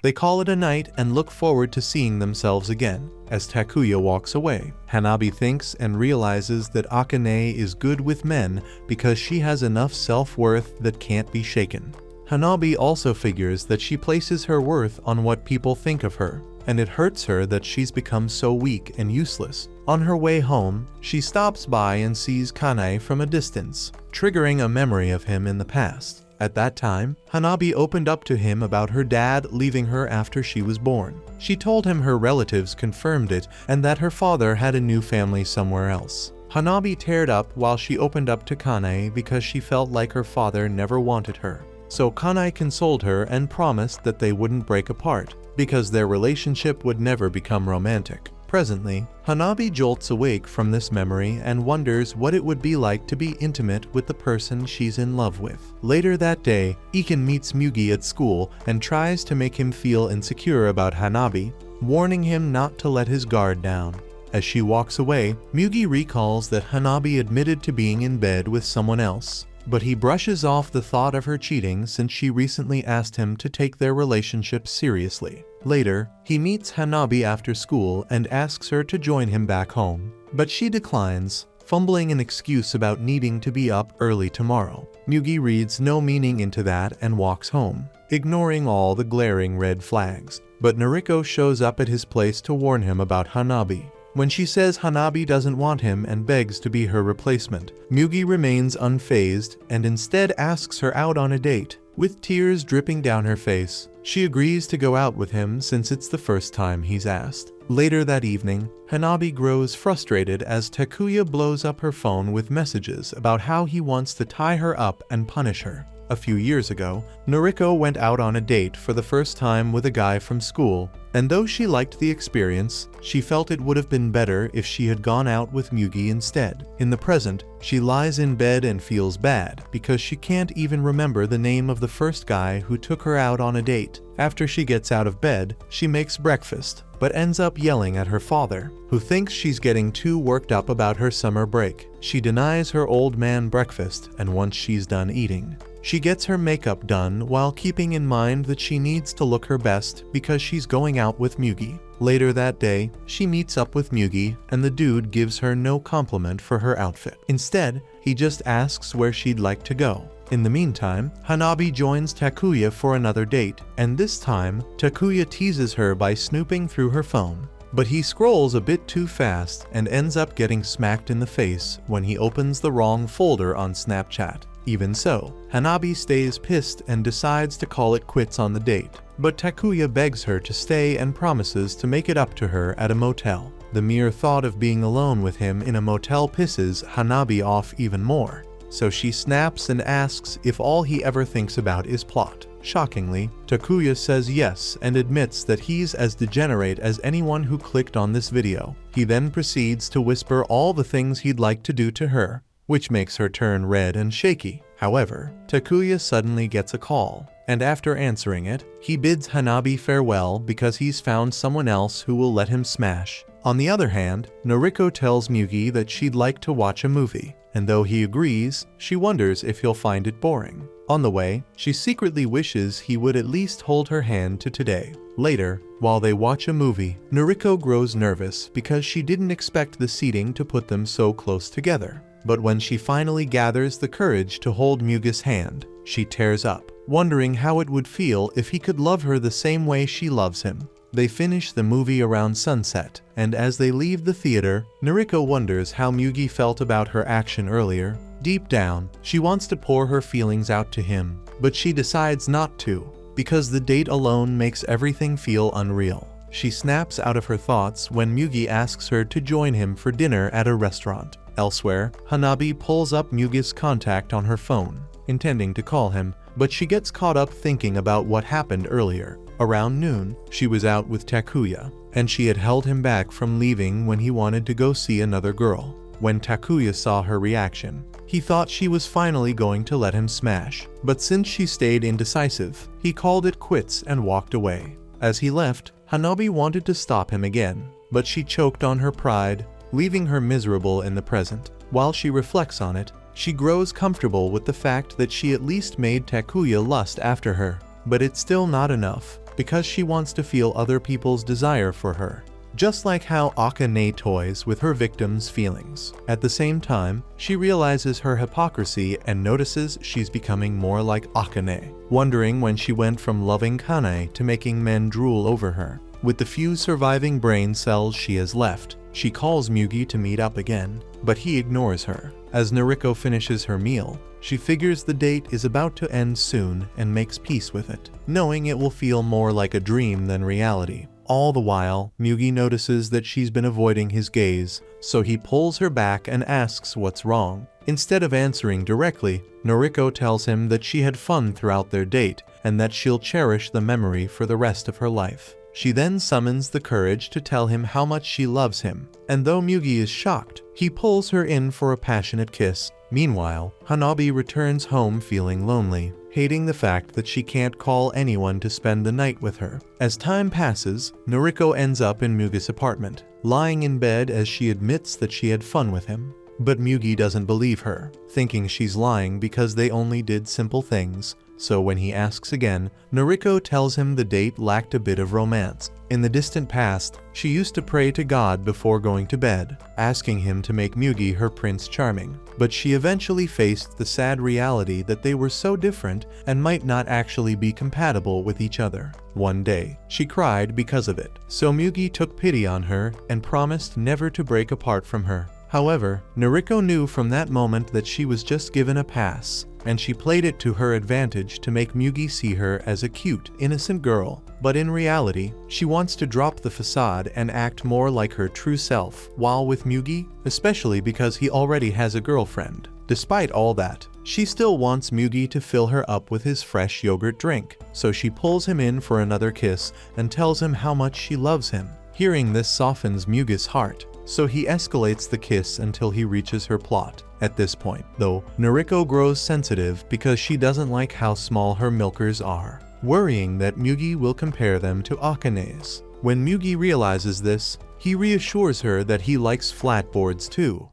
They call it a night and look forward to seeing themselves again. As Takuya walks away, Hanabi thinks and realizes that Akane is good with men because she has enough self-worth that can't be shaken. Hanabi also figures that she places her worth on what people think of her, and it hurts her that she's become so weak and useless. On her way home, she stops by and sees Kanai from a distance, triggering a memory of him in the past. At that time, Hanabi opened up to him about her dad leaving her after she was born. She told him her relatives confirmed it and that her father had a new family somewhere else. Hanabi teared up while she opened up to Kanai because she felt like her father never wanted her. So Kanai consoled her and promised that they wouldn't break apart, because their relationship would never become romantic. Presently, Hanabi jolts awake from this memory and wonders what it would be like to be intimate with the person she's in love with. Later that day, Iken meets Mugi at school and tries to make him feel insecure about Hanabi, warning him not to let his guard down. As she walks away, Mugi recalls that Hanabi admitted to being in bed with someone else, but he brushes off the thought of her cheating since she recently asked him to take their relationship seriously. Later, he meets Hanabi after school and asks her to join him back home, but she declines, fumbling an excuse about needing to be up early tomorrow. Mugi reads no meaning into that and walks home, ignoring all the glaring red flags. But Noriko shows up at his place to warn him about Hanabi. When she says Hanabi doesn't want him and begs to be her replacement, Mugi remains unfazed and instead asks her out on a date. With tears dripping down her face, she agrees to go out with him since it's the first time he's asked. Later that evening, Hanabi grows frustrated as Takuya blows up her phone with messages about how he wants to tie her up and punish her. A few years ago, Noriko went out on a date for the first time with a guy from school, and though she liked the experience, she felt it would have been better if she had gone out with Mugi instead. In the present, she lies in bed and feels bad because she can't even remember the name of the first guy who took her out on a date. After she gets out of bed, she makes breakfast, but ends up yelling at her father, who thinks she's getting too worked up about her summer break. She denies her old man breakfast, and once she's done eating, she gets her makeup done while keeping in mind that she needs to look her best because she's going out with Mugi. Later that day, she meets up with Mugi, and the dude gives her no compliment for her outfit. Instead, he just asks where she'd like to go. In the meantime, Hanabi joins Takuya for another date, and this time, Takuya teases her by snooping through her phone. But he scrolls a bit too fast and ends up getting smacked in the face when he opens the wrong folder on Snapchat. Even so, Hanabi stays pissed and decides to call it quits on the date, but Takuya begs her to stay and promises to make it up to her at a motel. The mere thought of being alone with him in a motel pisses Hanabi off even more, so she snaps and asks if all he ever thinks about is plot. Shockingly, Takuya says yes and admits that he's as degenerate as anyone who clicked on this video. He then proceeds to whisper all the things he'd like to do to her, which makes her turn red and shaky. However, Takuya suddenly gets a call, and after answering it, he bids Hanabi farewell because he's found someone else who will let him smash. On the other hand, Noriko tells Mugi that she'd like to watch a movie, and though he agrees, she wonders if he'll find it boring. On the way, she secretly wishes he would at least hold her hand to today. Later, while they watch a movie, Noriko grows nervous because she didn't expect the seating to put them so close together. But when she finally gathers the courage to hold Mugi's hand, she tears up, wondering how it would feel if he could love her the same way she loves him. They finish the movie around sunset, and as they leave the theater, Noriko wonders how Mugi felt about her action earlier. Deep down, she wants to pour her feelings out to him, but she decides not to, because the date alone makes everything feel unreal. She snaps out of her thoughts when Mugi asks her to join him for dinner at a restaurant. Elsewhere, Hanabi pulls up Mugi's contact on her phone, intending to call him, but she gets caught up thinking about what happened earlier. Around noon, she was out with Takuya, and she had held him back from leaving when he wanted to go see another girl. When Takuya saw her reaction, he thought she was finally going to let him smash, but since she stayed indecisive, he called it quits and walked away. As he left, Hanabi wanted to stop him again, but she choked on her pride, leaving her miserable in the present. While she reflects on it, she grows comfortable with the fact that she at least made Takuya lust after her, but it's still not enough, because she wants to feel other people's desire for her, just like how Akane toys with her victims' feelings. At the same time, she realizes her hypocrisy and notices she's becoming more like Akane, wondering when she went from loving Kane to making men drool over her. With the few surviving brain cells she has left, she calls Mugi to meet up again, but he ignores her. As Noriko finishes her meal, she figures the date is about to end soon and makes peace with it, knowing it will feel more like a dream than reality. All the while, Mugi notices that she's been avoiding his gaze, so he pulls her back and asks what's wrong. Instead of answering directly, Noriko tells him that she had fun throughout their date and that she'll cherish the memory for the rest of her life. She then summons the courage to tell him how much she loves him, and though Mugi is shocked, he pulls her in for a passionate kiss. Meanwhile, Hanabi returns home feeling lonely. hating the fact that she can't call anyone to spend the night with her. As time passes, Noriko ends up in Mugi's apartment, lying in bed as she admits that she had fun with him. But Mugi doesn't believe her, thinking she's lying because they only did simple things. So when he asks again, Noriko tells him the date lacked a bit of romance. In the distant past, she used to pray to God before going to bed, asking him to make Mugi her Prince Charming. But she eventually faced the sad reality that they were so different and might not actually be compatible with each other. One day, she cried because of it. So Mugi took pity on her and promised never to break apart from her. However, Noriko knew from that moment that she was just given a pass, and she played it to her advantage to make Mugi see her as a cute, innocent girl. But in reality, she wants to drop the facade and act more like her true self while with Mugi, especially because he already has a girlfriend. Despite all that, she still wants Mugi to fill her up with his fresh yogurt drink, so she pulls him in for another kiss and tells him how much she loves him. Hearing this softens Mugi's heart, so he escalates the kiss until he reaches her plot. At this point, though, Noriko grows sensitive because she doesn't like how small her milkers are, worrying that Mugi will compare them to Akane's. When Mugi realizes this, he reassures her that he likes flatboards too.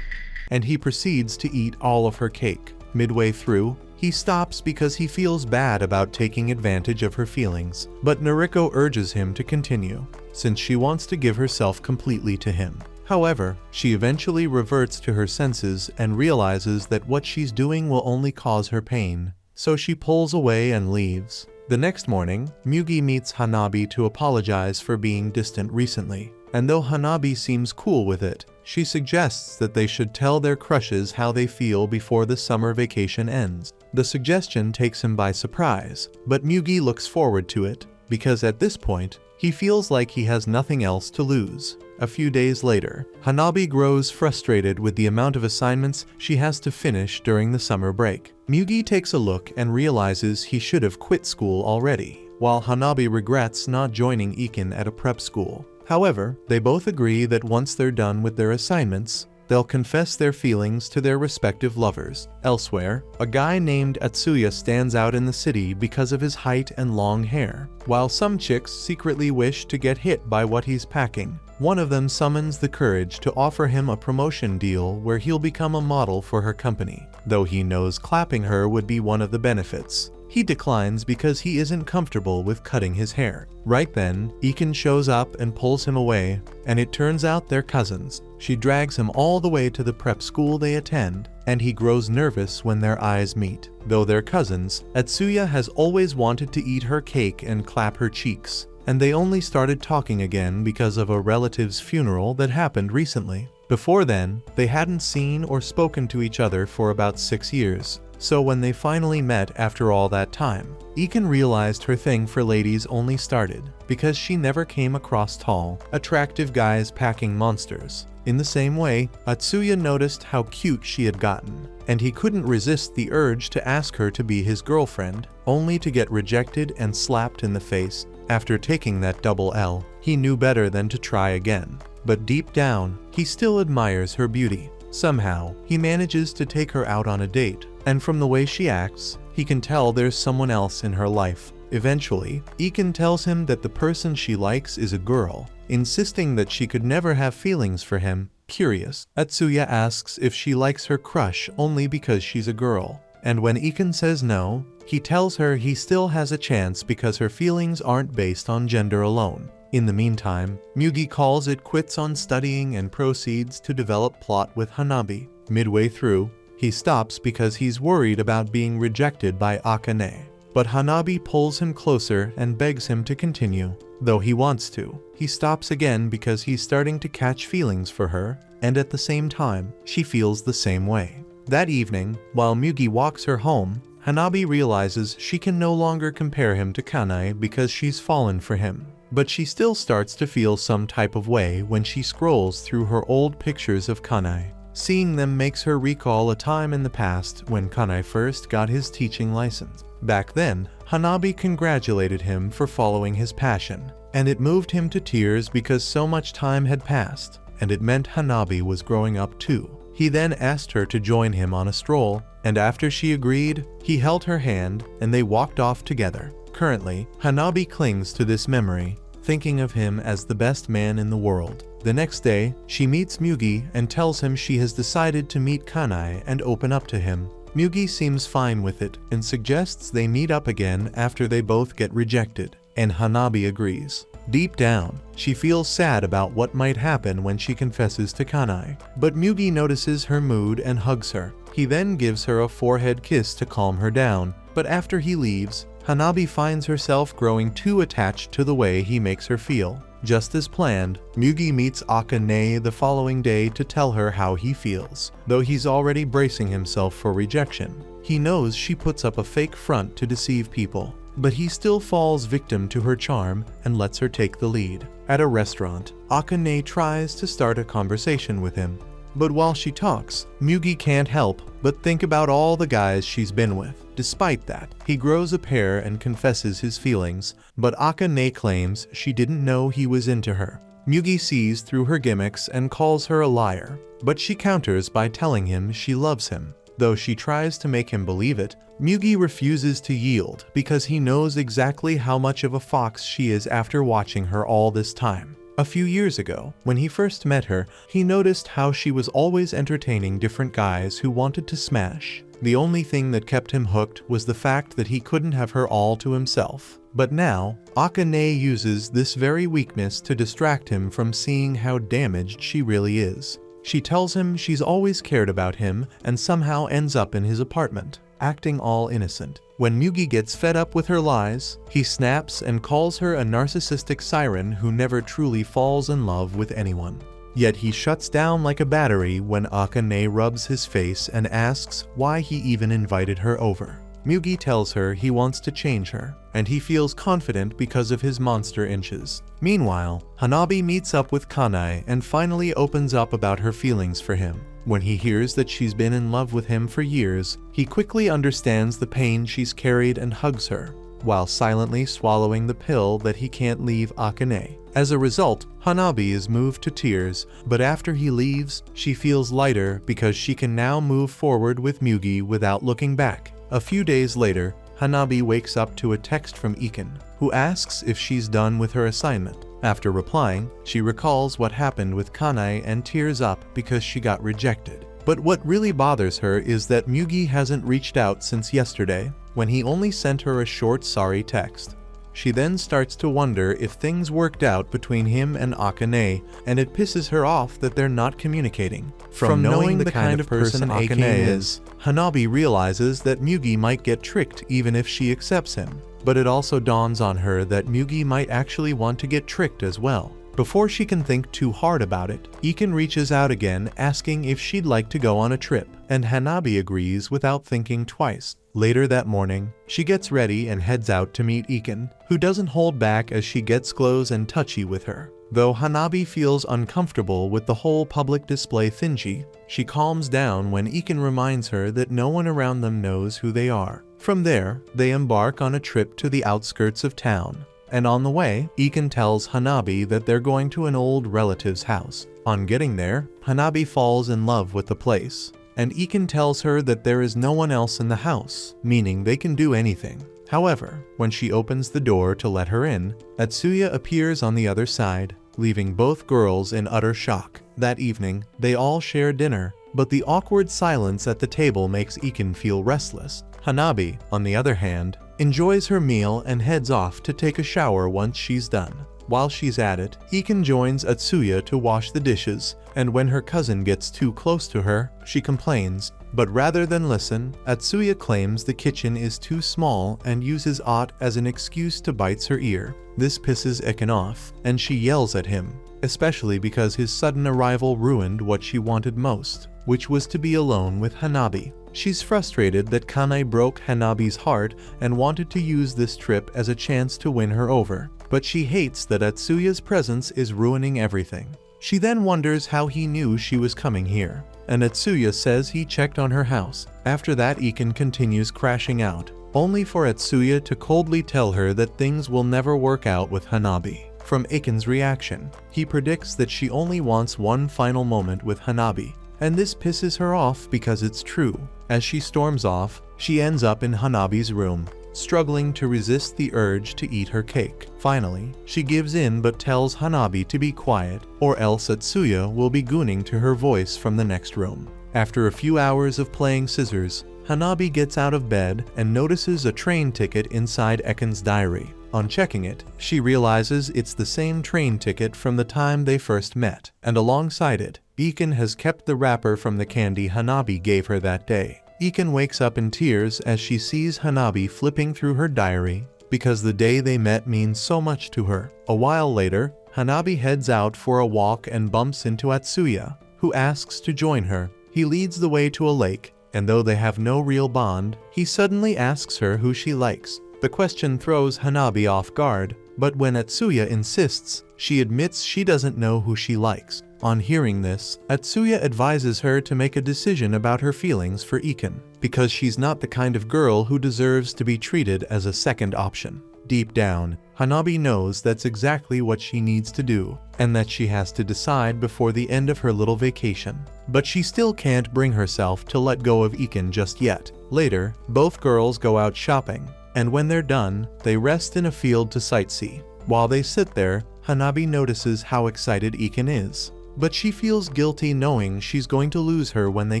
And he proceeds to eat all of her cake. Midway through, he stops because he feels bad about taking advantage of her feelings, but Noriko urges him to continue, since she wants to give herself completely to him. However, she eventually reverts to her senses and realizes that what she's doing will only cause her pain, so she pulls away and leaves. The next morning, Mugi meets Hanabi to apologize for being distant recently, and though Hanabi seems cool with it, she suggests that they should tell their crushes how they feel before the summer vacation ends. The suggestion takes him by surprise, but Mugi looks forward to it, because at this point, he feels like he has nothing else to lose. A few days later, Hanabi grows frustrated with the amount of assignments she has to finish during the summer break. Mugi takes a look and realizes he should have quit school already, while Hanabi regrets not joining Iken at a prep school. However, they both agree that once they're done with their assignments, they'll confess their feelings to their respective lovers. Elsewhere, a guy named Atsuya stands out in the city because of his height and long hair. While some chicks secretly wish to get hit by what he's packing, one of them summons the courage to offer him a promotion deal where he'll become a model for her company, though he knows clapping her would be one of the benefits. He declines because he isn't comfortable with cutting his hair. Right then, Iken shows up and pulls him away, and it turns out they're cousins. She drags him all the way to the prep school they attend, and he grows nervous when their eyes meet. Though they're cousins, Atsuya has always wanted to eat her cake and clap her cheeks, and they only started talking again because of a relative's funeral that happened recently. Before then, they hadn't seen or spoken to each other for about 6 years. So when they finally met after all that time, Iken realized her thing for ladies only started because she never came across tall, attractive guys packing monsters. In the same way, Atsuya noticed how cute she had gotten, and he couldn't resist the urge to ask her to be his girlfriend, only to get rejected and slapped in the face. After taking that double L, he knew better than to try again. But deep down, he still admires her beauty. Somehow, he manages to take her out on a date, and from the way she acts, he can tell there's someone else in her life. Eventually, Iken tells him that the person she likes is a girl, insisting that she could never have feelings for him. Curious, Atsuya asks if she likes her crush only because she's a girl, and when Iken says no, he tells her he still has a chance because her feelings aren't based on gender alone. In the meantime, Mugi calls it quits on studying and proceeds to develop plot with Hanabi. Midway through, he stops because he's worried about being rejected by Akane. But Hanabi pulls him closer and begs him to continue. Though he wants to, he stops again because he's starting to catch feelings for her, and at the same time, she feels the same way. That evening, while Mugi walks her home, Hanabi realizes she can no longer compare him to Kanae because she's fallen for him. But she still starts to feel some type of way when she scrolls through her old pictures of Kanae. Seeing them makes her recall a time in the past when Kanae first got his teaching license. Back then, Hanabi congratulated him for following his passion, and it moved him to tears because so much time had passed, and it meant Hanabi was growing up too. He then asked her to join him on a stroll, and after she agreed, he held her hand and they walked off together. Currently, Hanabi clings to this memory, thinking of him as the best man in the world. The next day, she meets Mugi and tells him she has decided to meet Kanai and open up to him. Mugi seems fine with it and suggests they meet up again after they both get rejected, and Hanabi agrees. Deep down, she feels sad about what might happen when she confesses to Kanai, but Mugi notices her mood and hugs her. He then gives her a forehead kiss to calm her down, but after he leaves, Hanabi finds herself growing too attached to the way he makes her feel. Just as planned, Mugi meets Akane the following day to tell her how he feels, though he's already bracing himself for rejection. He knows she puts up a fake front to deceive people, but he still falls victim to her charm and lets her take the lead. At a restaurant, Akane tries to start a conversation with him, but while she talks, Mugi can't help but think about all the guys she's been with. Despite that, he grows a pair and confesses his feelings, but Akane claims she didn't know he was into her. Mugi sees through her gimmicks and calls her a liar, but she counters by telling him she loves him. Though she tries to make him believe it, Mugi refuses to yield because he knows exactly how much of a fox she is after watching her all this time. A few years ago, when he first met her, he noticed how she was always entertaining different guys who wanted to smash. The only thing that kept him hooked was the fact that he couldn't have her all to himself. But now, Akane uses this very weakness to distract him from seeing how damaged she really is. She tells him she's always cared about him and somehow ends up in his apartment, acting all innocent. When Mugi gets fed up with her lies, he snaps and calls her a narcissistic siren who never truly falls in love with anyone. Yet he shuts down like a battery when Akane rubs his face and asks why he even invited her over. Mugi tells her he wants to change her, and he feels confident because of his monster inches. Meanwhile, Hanabi meets up with Kanai and finally opens up about her feelings for him. When he hears that she's been in love with him for years, he quickly understands the pain she's carried and hugs her, while silently swallowing the pill that he can't leave Akane. As a result, Hanabi is moved to tears, but after he leaves, she feels lighter because she can now move forward with Mugi without looking back. A few days later, Hanabi wakes up to a text from Iken, who asks if she's done with her assignment. After replying, she recalls what happened with Kanai and tears up because she got rejected. But what really bothers her is that Mugi hasn't reached out since yesterday, when he only sent her a short sorry text. She then starts to wonder if things worked out between him and Akane, and it pisses her off that they're not communicating. From knowing the kind of person Akane is, Hanabi realizes that Mugi might get tricked even if she accepts him. But it also dawns on her that Mugi might actually want to get tricked as well. Before she can think too hard about it, Iken reaches out again asking if she'd like to go on a trip, and Hanabi agrees without thinking twice. Later that morning, she gets ready and heads out to meet Iken, who doesn't hold back as she gets close and touchy with her. Though Hanabi feels uncomfortable with the whole public display thingy, she calms down when Iken reminds her that no one around them knows who they are. From there, they embark on a trip to the outskirts of town. And on the way, Iken tells Hanabi that they're going to an old relative's house. On getting there, Hanabi falls in love with the place, and Iken tells her that there is no one else in the house, meaning they can do anything. However, when she opens the door to let her in, Atsuya appears on the other side, leaving both girls in utter shock. That evening, they all share dinner, but the awkward silence at the table makes Iken feel restless. Hanabi, on the other hand, enjoys her meal and heads off to take a shower once she's done. While she's at it, Iken joins Atsuya to wash the dishes, and when her cousin gets too close to her, she complains. But rather than listen, Atsuya claims the kitchen is too small and uses Ott as an excuse to bite her ear. This pisses Iken off, and she yells at him, especially because his sudden arrival ruined what she wanted most, which was to be alone with Hanabi. She's frustrated that Kanai broke Hanabi's heart and wanted to use this trip as a chance to win her over, but she hates that Atsuya's presence is ruining everything. She then wonders how he knew she was coming here, and Atsuya says he checked on her house. After that, Iken continues crashing out, only for Atsuya to coldly tell her that things will never work out with Hanabi. From Iken's reaction, he predicts that she only wants one final moment with Hanabi, and this pisses her off because it's true. As she storms off, she ends up in Hanabi's room, struggling to resist the urge to eat her cake. Finally, she gives in but tells Hanabi to be quiet, or else Atsuya will be gooning to her voice from the next room. After a few hours of playing scissors, Hanabi gets out of bed and notices a train ticket inside Ekin's diary. On checking it, she realizes it's the same train ticket from the time they first met, and alongside it, Ekin has kept the wrapper from the candy Hanabi gave her that day. Ekin wakes up in tears as she sees Hanabi flipping through her diary, because the day they met means so much to her. A while later, Hanabi heads out for a walk and bumps into Atsuya, who asks to join her. He leads the way to a lake, and though they have no real bond, he suddenly asks her who she likes. The question throws Hanabi off guard, but when Atsuya insists, she admits she doesn't know who she likes. On hearing this, Atsuya advises her to make a decision about her feelings for Ekin, because she's not the kind of girl who deserves to be treated as a second option. Deep down, Hanabi knows that's exactly what she needs to do, and that she has to decide before the end of her little vacation. But she still can't bring herself to let go of Ekin just yet. Later, both girls go out shopping, and when they're done, they rest in a field to sightsee. While they sit there, Hanabi notices how excited Ekin is, but she feels guilty knowing she's going to lose her when they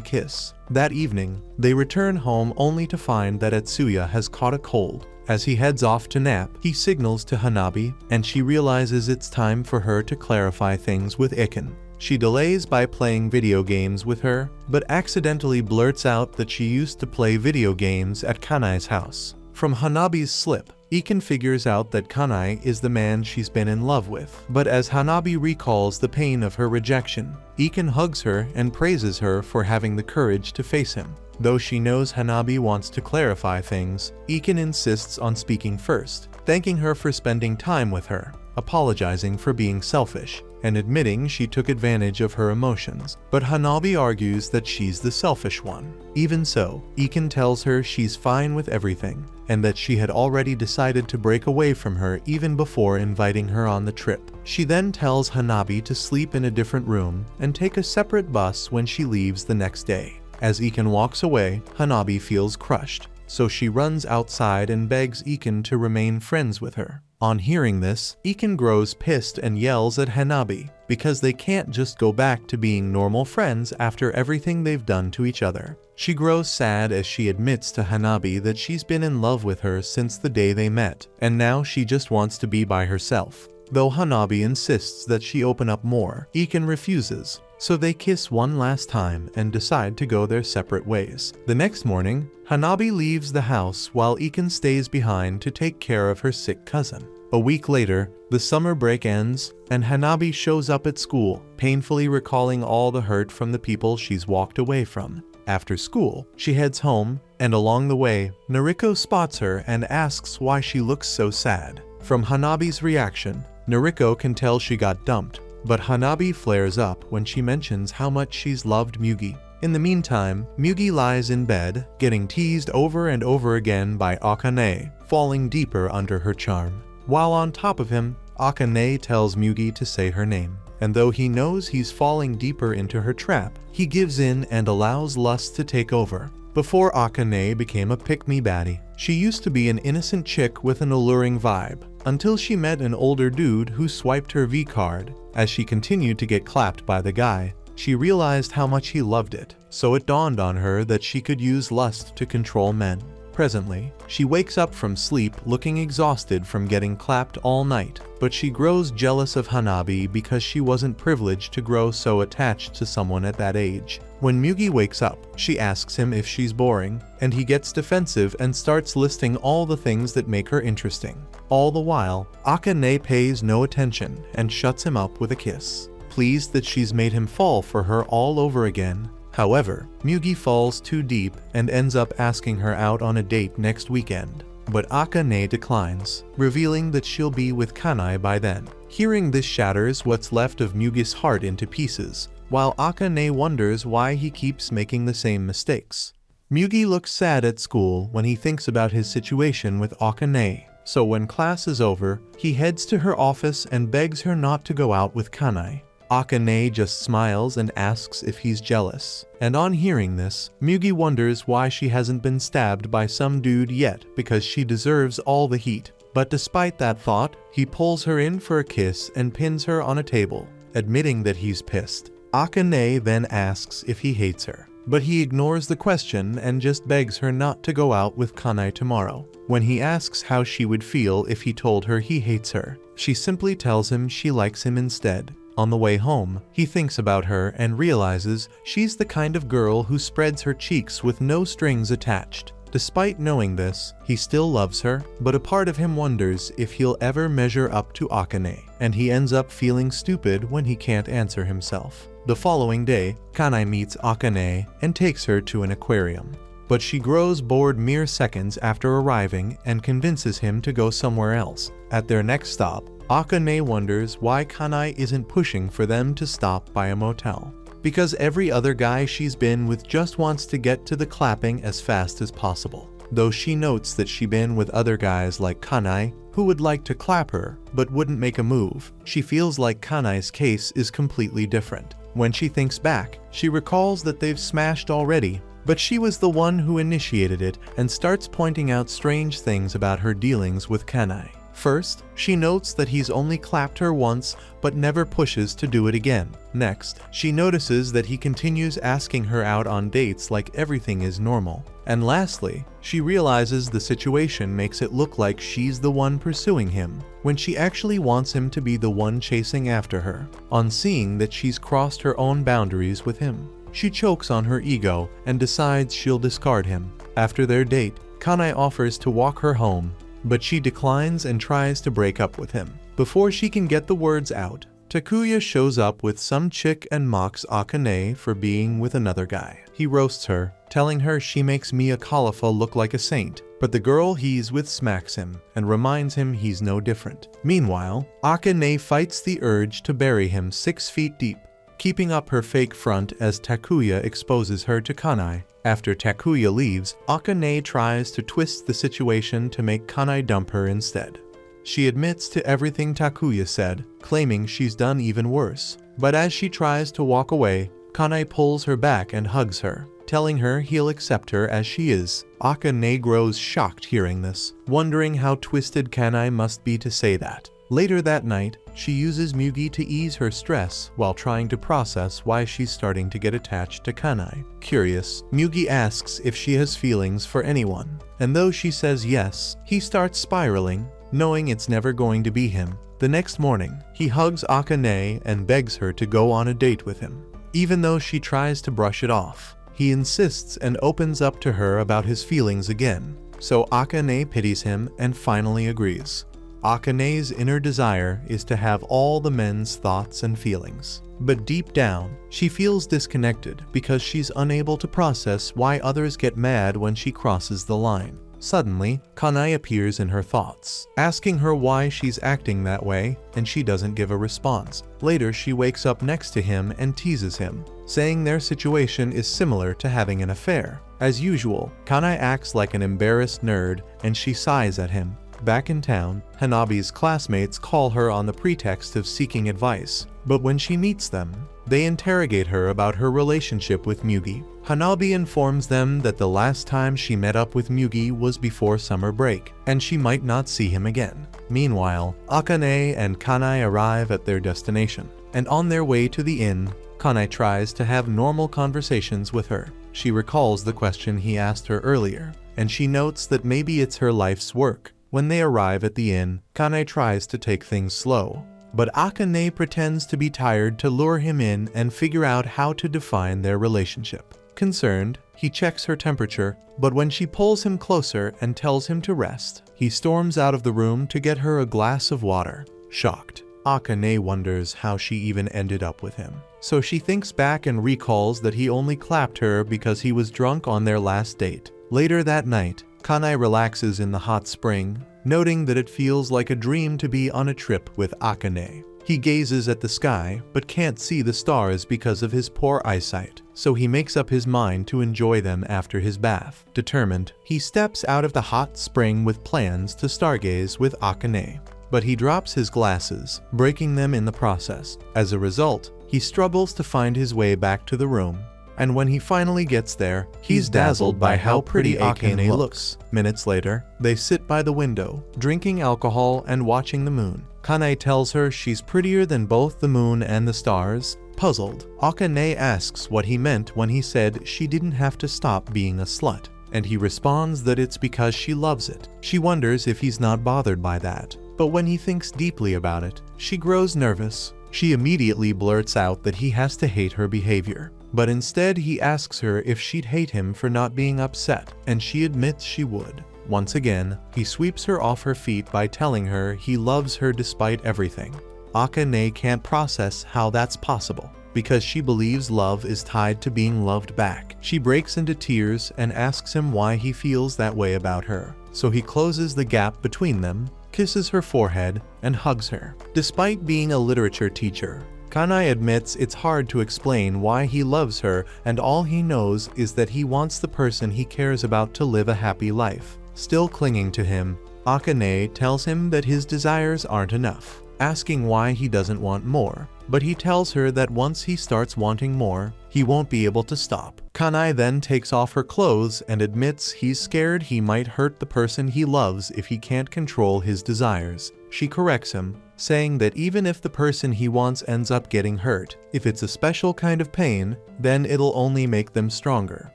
kiss. That evening, they return home only to find that Atsuya has caught a cold. As he heads off to nap, he signals to Hanabi, and she realizes it's time for her to clarify things with Ekin. She delays by playing video games with her, but accidentally blurts out that she used to play video games at Kanai's house. From Hanabi's slip, Ekin figures out that Kanai is the man she's been in love with. But as Hanabi recalls the pain of her rejection, Ekin hugs her and praises her for having the courage to face him. Though she knows Hanabi wants to clarify things, Ekin insists on speaking first, thanking her for spending time with her, apologizing for being selfish, and admitting she took advantage of her emotions. But Hanabi argues that she's the selfish one. Even so, Ekin tells her she's fine with everything, and that she had already decided to break away from her even before inviting her on the trip. She then tells Hanabi to sleep in a different room and take a separate bus when she leaves the next day. As Ekin walks away, Hanabi feels crushed, so she runs outside and begs Ekin to remain friends with her. On hearing this, Ekin grows pissed and yells at Hanabi, because they can't just go back to being normal friends after everything they've done to each other. She grows sad as she admits to Hanabi that she's been in love with her since the day they met, and now she just wants to be by herself. Though Hanabi insists that she open up more, Ekin refuses. So they kiss one last time and decide to go their separate ways. The next morning, Hanabi leaves the house while Ekin stays behind to take care of her sick cousin. A week later, the summer break ends, and Hanabi shows up at school, painfully recalling all the hurt from the people she's walked away from. After school, she heads home, and along the way, Nariko spots her and asks why she looks so sad. From Hanabi's reaction, Nariko can tell she got dumped, but Hanabi flares up when she mentions how much she's loved Mugi. In the meantime, Mugi lies in bed, getting teased over and over again by Akane, falling deeper under her charm. While on top of him, Akane tells Mugi to say her name. And though he knows he's falling deeper into her trap, he gives in and allows lust to take over. Before Akane became a pick-me baddie, she used to be an innocent chick with an alluring vibe, until she met an older dude who swiped her V-card. As she continued to get clapped by the guy, she realized how much he loved it, so it dawned on her that she could use lust to control men. Presently, she wakes up from sleep looking exhausted from getting clapped all night, but she grows jealous of Hanabi because she wasn't privileged to grow so attached to someone at that age. When Mugi wakes up, she asks him if she's boring, and he gets defensive and starts listing all the things that make her interesting. All the while, Akane pays no attention and shuts him up with a kiss, pleased that she's made him fall for her all over again. However, Mugi falls too deep and ends up asking her out on a date next weekend. But Akane declines, revealing that she'll be with Kanai by then. Hearing this shatters what's left of Mugi's heart into pieces, while Akane wonders why he keeps making the same mistakes. Mugi looks sad at school when he thinks about his situation with Akane, so when class is over, he heads to her office and begs her not to go out with Kanai. Akane just smiles and asks if he's jealous. And on hearing this, Mugi wonders why she hasn't been stabbed by some dude yet because she deserves all the heat. But despite that thought, he pulls her in for a kiss and pins her on a table, admitting that he's pissed. Akane then asks if he hates her, but he ignores the question and just begs her not to go out with Kanai tomorrow. When he asks how she would feel if he told her he hates her, she simply tells him she likes him instead. On the way home, he thinks about her and realizes she's the kind of girl who spreads her cheeks with no strings attached. Despite knowing this, he still loves her, but a part of him wonders if he'll ever measure up to Akane, and he ends up feeling stupid when he can't answer himself. The following day, Kanai meets Akane and takes her to an aquarium. But she grows bored mere seconds after arriving and convinces him to go somewhere else. At their next stop, Akane wonders why Kanai isn't pushing for them to stop by a motel. Because every other guy she's been with just wants to get to the clapping as fast as possible. Though she notes that she's been with other guys like Kanai, who would like to clap her, but wouldn't make a move, she feels like Kanai's case is completely different. When she thinks back, she recalls that they've smashed already, but she was the one who initiated it and starts pointing out strange things about her dealings with Kanai. First, she notes that he's only clapped her once but never pushes to do it again. Next, she notices that he continues asking her out on dates like everything is normal. And lastly, she realizes the situation makes it look like she's the one pursuing him, when she actually wants him to be the one chasing after her. On seeing that she's crossed her own boundaries with him, she chokes on her ego and decides she'll discard him. After their date, Kanai offers to walk her home, but she declines and tries to break up with him. Before she can get the words out, Takuya shows up with some chick and mocks Akane for being with another guy. He roasts her, telling her she makes Mia Khalifa look like a saint, but the girl he's with smacks him and reminds him he's no different. Meanwhile, Akane fights the urge to bury him 6 feet deep, keeping up her fake front as Takuya exposes her to Kanai. After Takuya leaves, Akane tries to twist the situation to make Kanai dump her instead. She admits to everything Takuya said, claiming she's done even worse. But as she tries to walk away, Kanai pulls her back and hugs her, telling her he'll accept her as she is. Akane grows shocked hearing this, wondering how twisted Kanai must be to say that. Later that night, she uses Mugi to ease her stress while trying to process why she's starting to get attached to Kanai. Curious, Mugi asks if she has feelings for anyone, and though she says yes, he starts spiraling, knowing it's never going to be him. The next morning, he hugs Akane and begs her to go on a date with him. Even though she tries to brush it off, he insists and opens up to her about his feelings again, so Akane pities him and finally agrees. Akane's inner desire is to have all the men's thoughts and feelings. But deep down, she feels disconnected because she's unable to process why others get mad when she crosses the line. Suddenly, Kanai appears in her thoughts, asking her why she's acting that way, and she doesn't give a response. Later, she wakes up next to him and teases him, saying their situation is similar to having an affair. As usual, Kanai acts like an embarrassed nerd, and she sighs at him. Back in town, Hanabi's classmates call her on the pretext of seeking advice, but when she meets them, they interrogate her about her relationship with Mugi. Hanabi informs them that the last time she met up with Mugi was before summer break, and she might not see him again. Meanwhile, Akane and Kanai arrive at their destination, and on their way to the inn, Kanai tries to have normal conversations with her. She recalls the question he asked her earlier, and she notes that maybe it's her life's work. When they arrive at the inn, Kanai tries to take things slow, but Akane pretends to be tired to lure him in and figure out how to define their relationship. Concerned, he checks her temperature, but when she pulls him closer and tells him to rest, he storms out of the room to get her a glass of water. Shocked, Akane wonders how she even ended up with him. So she thinks back and recalls that he only clapped her because he was drunk on their last date. Later that night, Kanai relaxes in the hot spring, noting that it feels like a dream to be on a trip with Akane. He gazes at the sky, but can't see the stars because of his poor eyesight, so he makes up his mind to enjoy them after his bath. Determined, he steps out of the hot spring with plans to stargaze with Akane. But he drops his glasses, breaking them in the process. As a result, He struggles to find his way back to the room. And when he finally gets there, he's dazzled by how pretty Akane looks. Minutes later, they sit by the window, drinking alcohol and watching the moon. Kanae tells her she's prettier than both the moon and the stars. Puzzled, Akane asks what he meant when he said she didn't have to stop being a slut, and he responds that it's because she loves it. She wonders if he's not bothered by that, but when he thinks deeply about it, she grows nervous. She immediately blurts out that he has to hate her behavior. But instead he asks her if she'd hate him for not being upset, and she admits she would. Once again, he sweeps her off her feet by telling her he loves her despite everything. Akane can't process how that's possible, because she believes love is tied to being loved back. She breaks into tears and asks him why he feels that way about her. So he closes the gap between them, kisses her forehead, and hugs her. Despite being a literature teacher, Kanae admits it's hard to explain why he loves her, and all he knows is that he wants the person he cares about to live a happy life. Still clinging to him, Akane tells him that his desires aren't enough, asking why he doesn't want more, but he tells her that once he starts wanting more, he won't be able to stop. Kanae then takes off her clothes and admits he's scared he might hurt the person he loves if he can't control his desires. She corrects him, saying that even if the person he wants ends up getting hurt, if it's a special kind of pain, then it'll only make them stronger.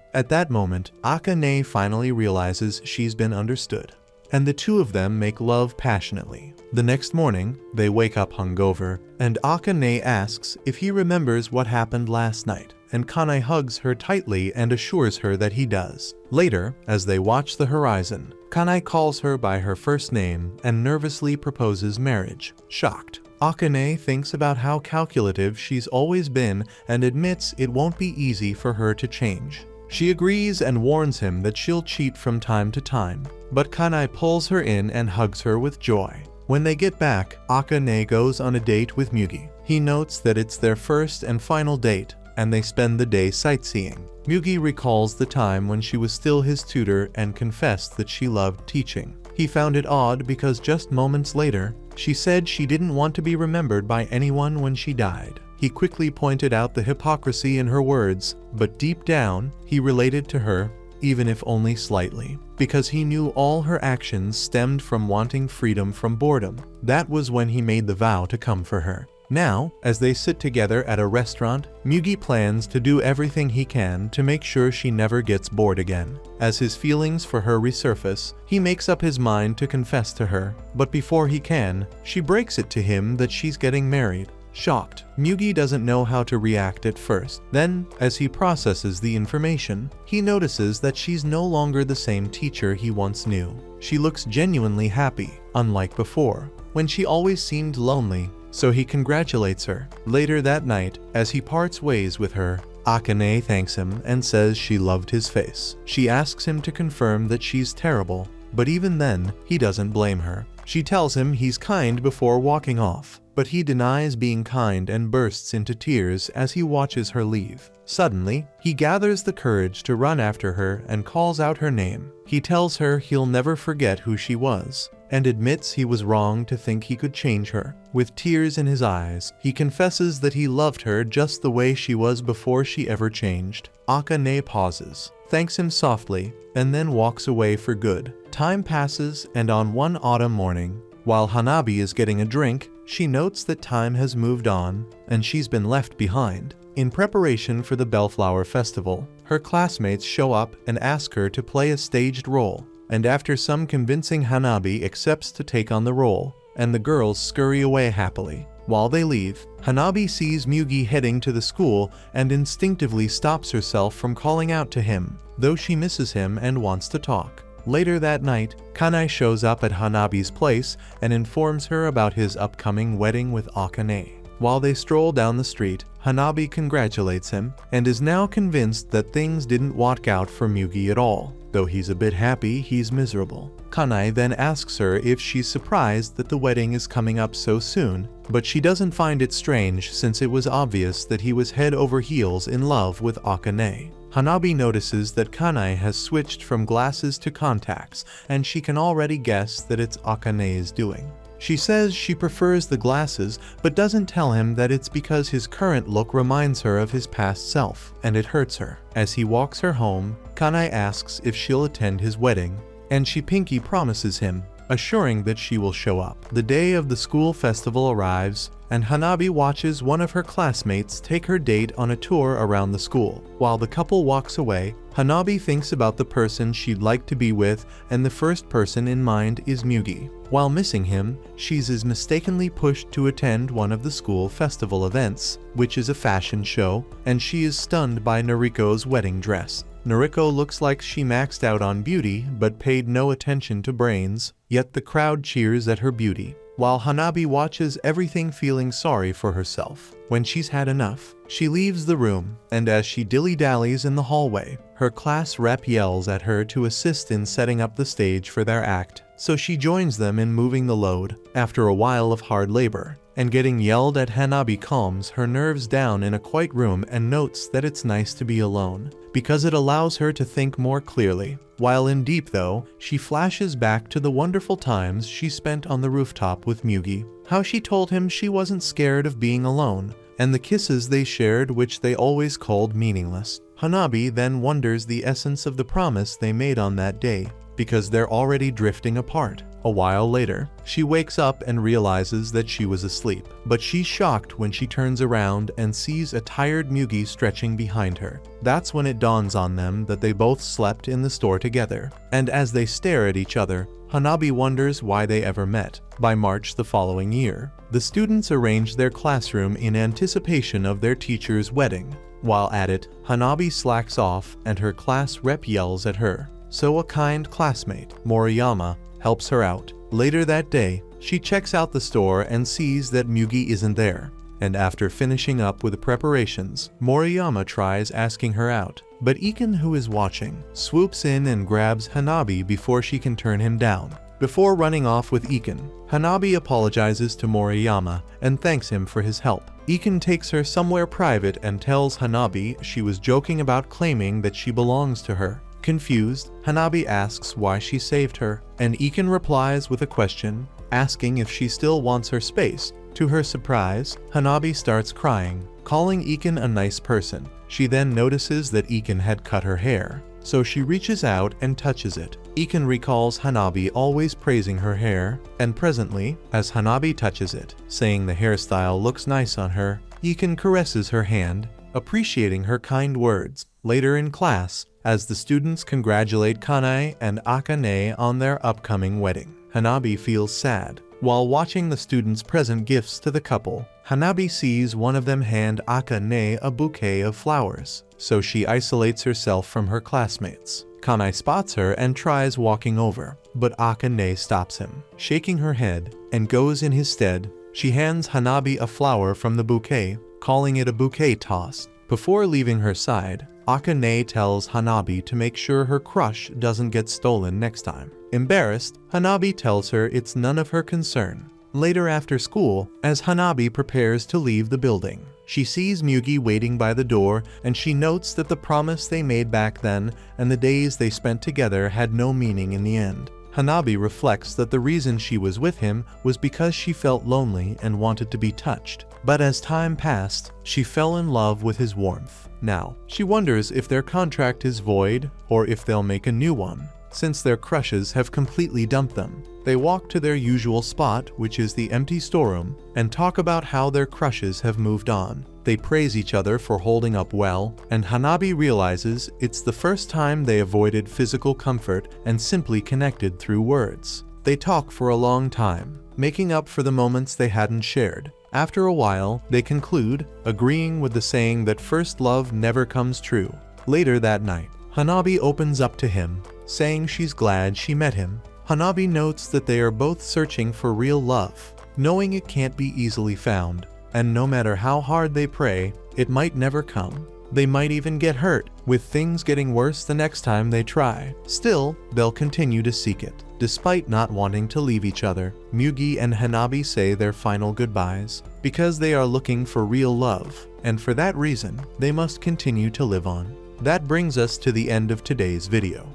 At that moment, Akane finally realizes she's been understood, and the two of them make love passionately. The next morning, they wake up hungover, and Akane asks if he remembers what happened last night, and Kanae hugs her tightly and assures her that he does. Later, as they watch the horizon, Kanae calls her by her first name and nervously proposes marriage. Shocked, Akane thinks about how calculative she's always been and admits it won't be easy for her to change. She agrees and warns him that she'll cheat from time to time, but Kanae pulls her in and hugs her with joy. When they get back, Akane goes on a date with Mugi. He notes that it's their first and final date, and they spend the day sightseeing. Mugi recalls the time when she was still his tutor and confessed that she loved teaching. He found it odd because just moments later, she said she didn't want to be remembered by anyone when she died. He quickly pointed out the hypocrisy in her words, but deep down, he related to her, even if only slightly, because he knew all her actions stemmed from wanting freedom from boredom. That was when he made the vow to come for her. Now, as they sit together at a restaurant, Mugi plans to do everything he can to make sure she never gets bored again. As his feelings for her resurface, he makes up his mind to confess to her, but before he can, she breaks it to him that she's getting married. Shocked, Mugi doesn't know how to react at first. Then, as he processes the information, he notices that she's no longer the same teacher he once knew. She looks genuinely happy, unlike before, when she always seemed lonely, so he congratulates her. Later that night, as he parts ways with her, Akane thanks him and says she loved his face. She asks him to confirm that she's terrible, but even then, he doesn't blame her. She tells him he's kind before walking off, but he denies being kind and bursts into tears as he watches her leave. Suddenly, he gathers the courage to run after her and calls out her name. He tells her he'll never forget who she was, and admits he was wrong to think he could change her. With tears in his eyes, he confesses that he loved her just the way she was before she ever changed. Akane pauses, thanks him softly, and then walks away for good. Time passes, and on one autumn morning, while Hanabi is getting a drink, she notes that time has moved on, and she's been left behind. In preparation for the Bellflower Festival, her classmates show up and ask her to play a staged role, and after some convincing, Hanabi accepts to take on the role, and the girls scurry away happily. While they leave, Hanabi sees Mugi heading to the school and instinctively stops herself from calling out to him, though she misses him and wants to talk. Later that night, Kanae shows up at Hanabi's place and informs her about his upcoming wedding with Akane. While they stroll down the street, Hanabi congratulates him and is now convinced that things didn't work out for Mugi at all. Though he's a bit happy, he's miserable. Kanae then asks her if she's surprised that the wedding is coming up so soon, but she doesn't find it strange since it was obvious that he was head over heels in love with Akane. Hanabi notices that Kanae has switched from glasses to contacts, and she can already guess that it's Akane's doing. She says she prefers the glasses but doesn't tell him that it's because his current look reminds her of his past self, and it hurts her. As he walks her home, Kanai asks if she'll attend his wedding, and she pinky promises him, assuring that she will show up. The day of the school festival arrives, and Hanabi watches one of her classmates take her date on a tour around the school. While the couple walks away, Hanabi thinks about the person she'd like to be with, and the first person in mind is Mugi. While missing him, she is mistakenly pushed to attend one of the school festival events, which is a fashion show, and she is stunned by Noriko's wedding dress. Noriko looks like she maxed out on beauty but paid no attention to brains, yet the crowd cheers at her beauty, while Hanabi watches everything feeling sorry for herself. When she's had enough, she leaves the room, and as she dilly-dallies in the hallway, her class rep yells at her to assist in setting up the stage for their act, so she joins them in moving the load. After a while of hard labor, and getting yelled at, Hanabi calms her nerves down in a quiet room and notes that it's nice to be alone, because it allows her to think more clearly. While in deep though, she flashes back to the wonderful times she spent on the rooftop with Mugi, how she told him she wasn't scared of being alone, and the kisses they shared which they always called meaningless. Hanabi then wonders the essence of the promise they made on that day, because they're already drifting apart. A while later, she wakes up and realizes that she was asleep, but she's shocked when she turns around and sees a tired Mugi stretching behind her. That's when it dawns on them that they both slept in the store together, and as they stare at each other, Hanabi wonders why they ever met. By March the following year, the students arrange their classroom in anticipation of their teacher's wedding. While at it, Hanabi slacks off and her class rep yells at her, so a kind classmate, Moriyama, helps her out. Later that day, she checks out the store and sees that Mugi isn't there, and after finishing up with the preparations, Moriyama tries asking her out, but Iken, who is watching, swoops in and grabs Hanabi before she can turn him down. Before running off with Iken, Hanabi apologizes to Moriyama and thanks him for his help. Iken takes her somewhere private and tells Hanabi she was joking about claiming that she belongs to her. Confused, Hanabi asks why she saved her, and Iken replies with a question, asking if she still wants her space. To her surprise, Hanabi starts crying, calling Iken a nice person. She then notices that Iken had cut her hair, so she reaches out and touches it. Iken recalls Hanabi always praising her hair, and presently, as Hanabi touches it, saying the hairstyle looks nice on her, Iken caresses her hand, appreciating her kind words. Later in class, as the students congratulate Kanai and Akane on their upcoming wedding, Hanabi feels sad. While watching the students present gifts to the couple, Hanabi sees one of them hand Akane a bouquet of flowers, so she isolates herself from her classmates. Kanai spots her and tries walking over, but Akane stops him, shaking her head, and goes in his stead. She hands Hanabi a flower from the bouquet, calling it a bouquet toss. Before leaving her side, Akane tells Hanabi to make sure her crush doesn't get stolen next time. Embarrassed, Hanabi tells her it's none of her concern. Later after school, as Hanabi prepares to leave the building, she sees Mugi waiting by the door, and she notes that the promise they made back then and the days they spent together had no meaning in the end. Hanabi reflects that the reason she was with him was because she felt lonely and wanted to be touched. But as time passed, she fell in love with his warmth. Now, she wonders if their contract is void or if they'll make a new one, since their crushes have completely dumped them. They walk to their usual spot, which is the empty storeroom, and talk about how their crushes have moved on. They praise each other for holding up well, and Hanabi realizes it's the first time they avoided physical comfort and simply connected through words. They talk for a long time, making up for the moments they hadn't shared. After a while, they conclude, agreeing with the saying that first love never comes true. Later that night, Hanabi opens up to him, saying she's glad she met him. Hanabi notes that they are both searching for real love, knowing it can't be easily found, and no matter how hard they pray, it might never come. They might even get hurt, with things getting worse the next time they try. Still, they'll continue to seek it. Despite not wanting to leave each other, Mugi and Hanabi say their final goodbyes, because they are looking for real love, and for that reason, they must continue to live on. That brings us to the end of today's video.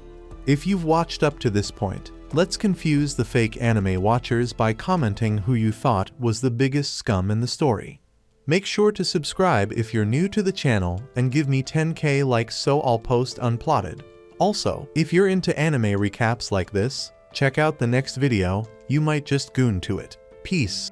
If you've watched up to this point, Let's confuse the fake anime watchers by commenting who you thought was the biggest scum in the story. Make sure to subscribe if you're new to the channel and give me 10k likes so I'll post unplotted. Also, if you're into anime recaps like this, check out the next video, you might just goon to it. Peace.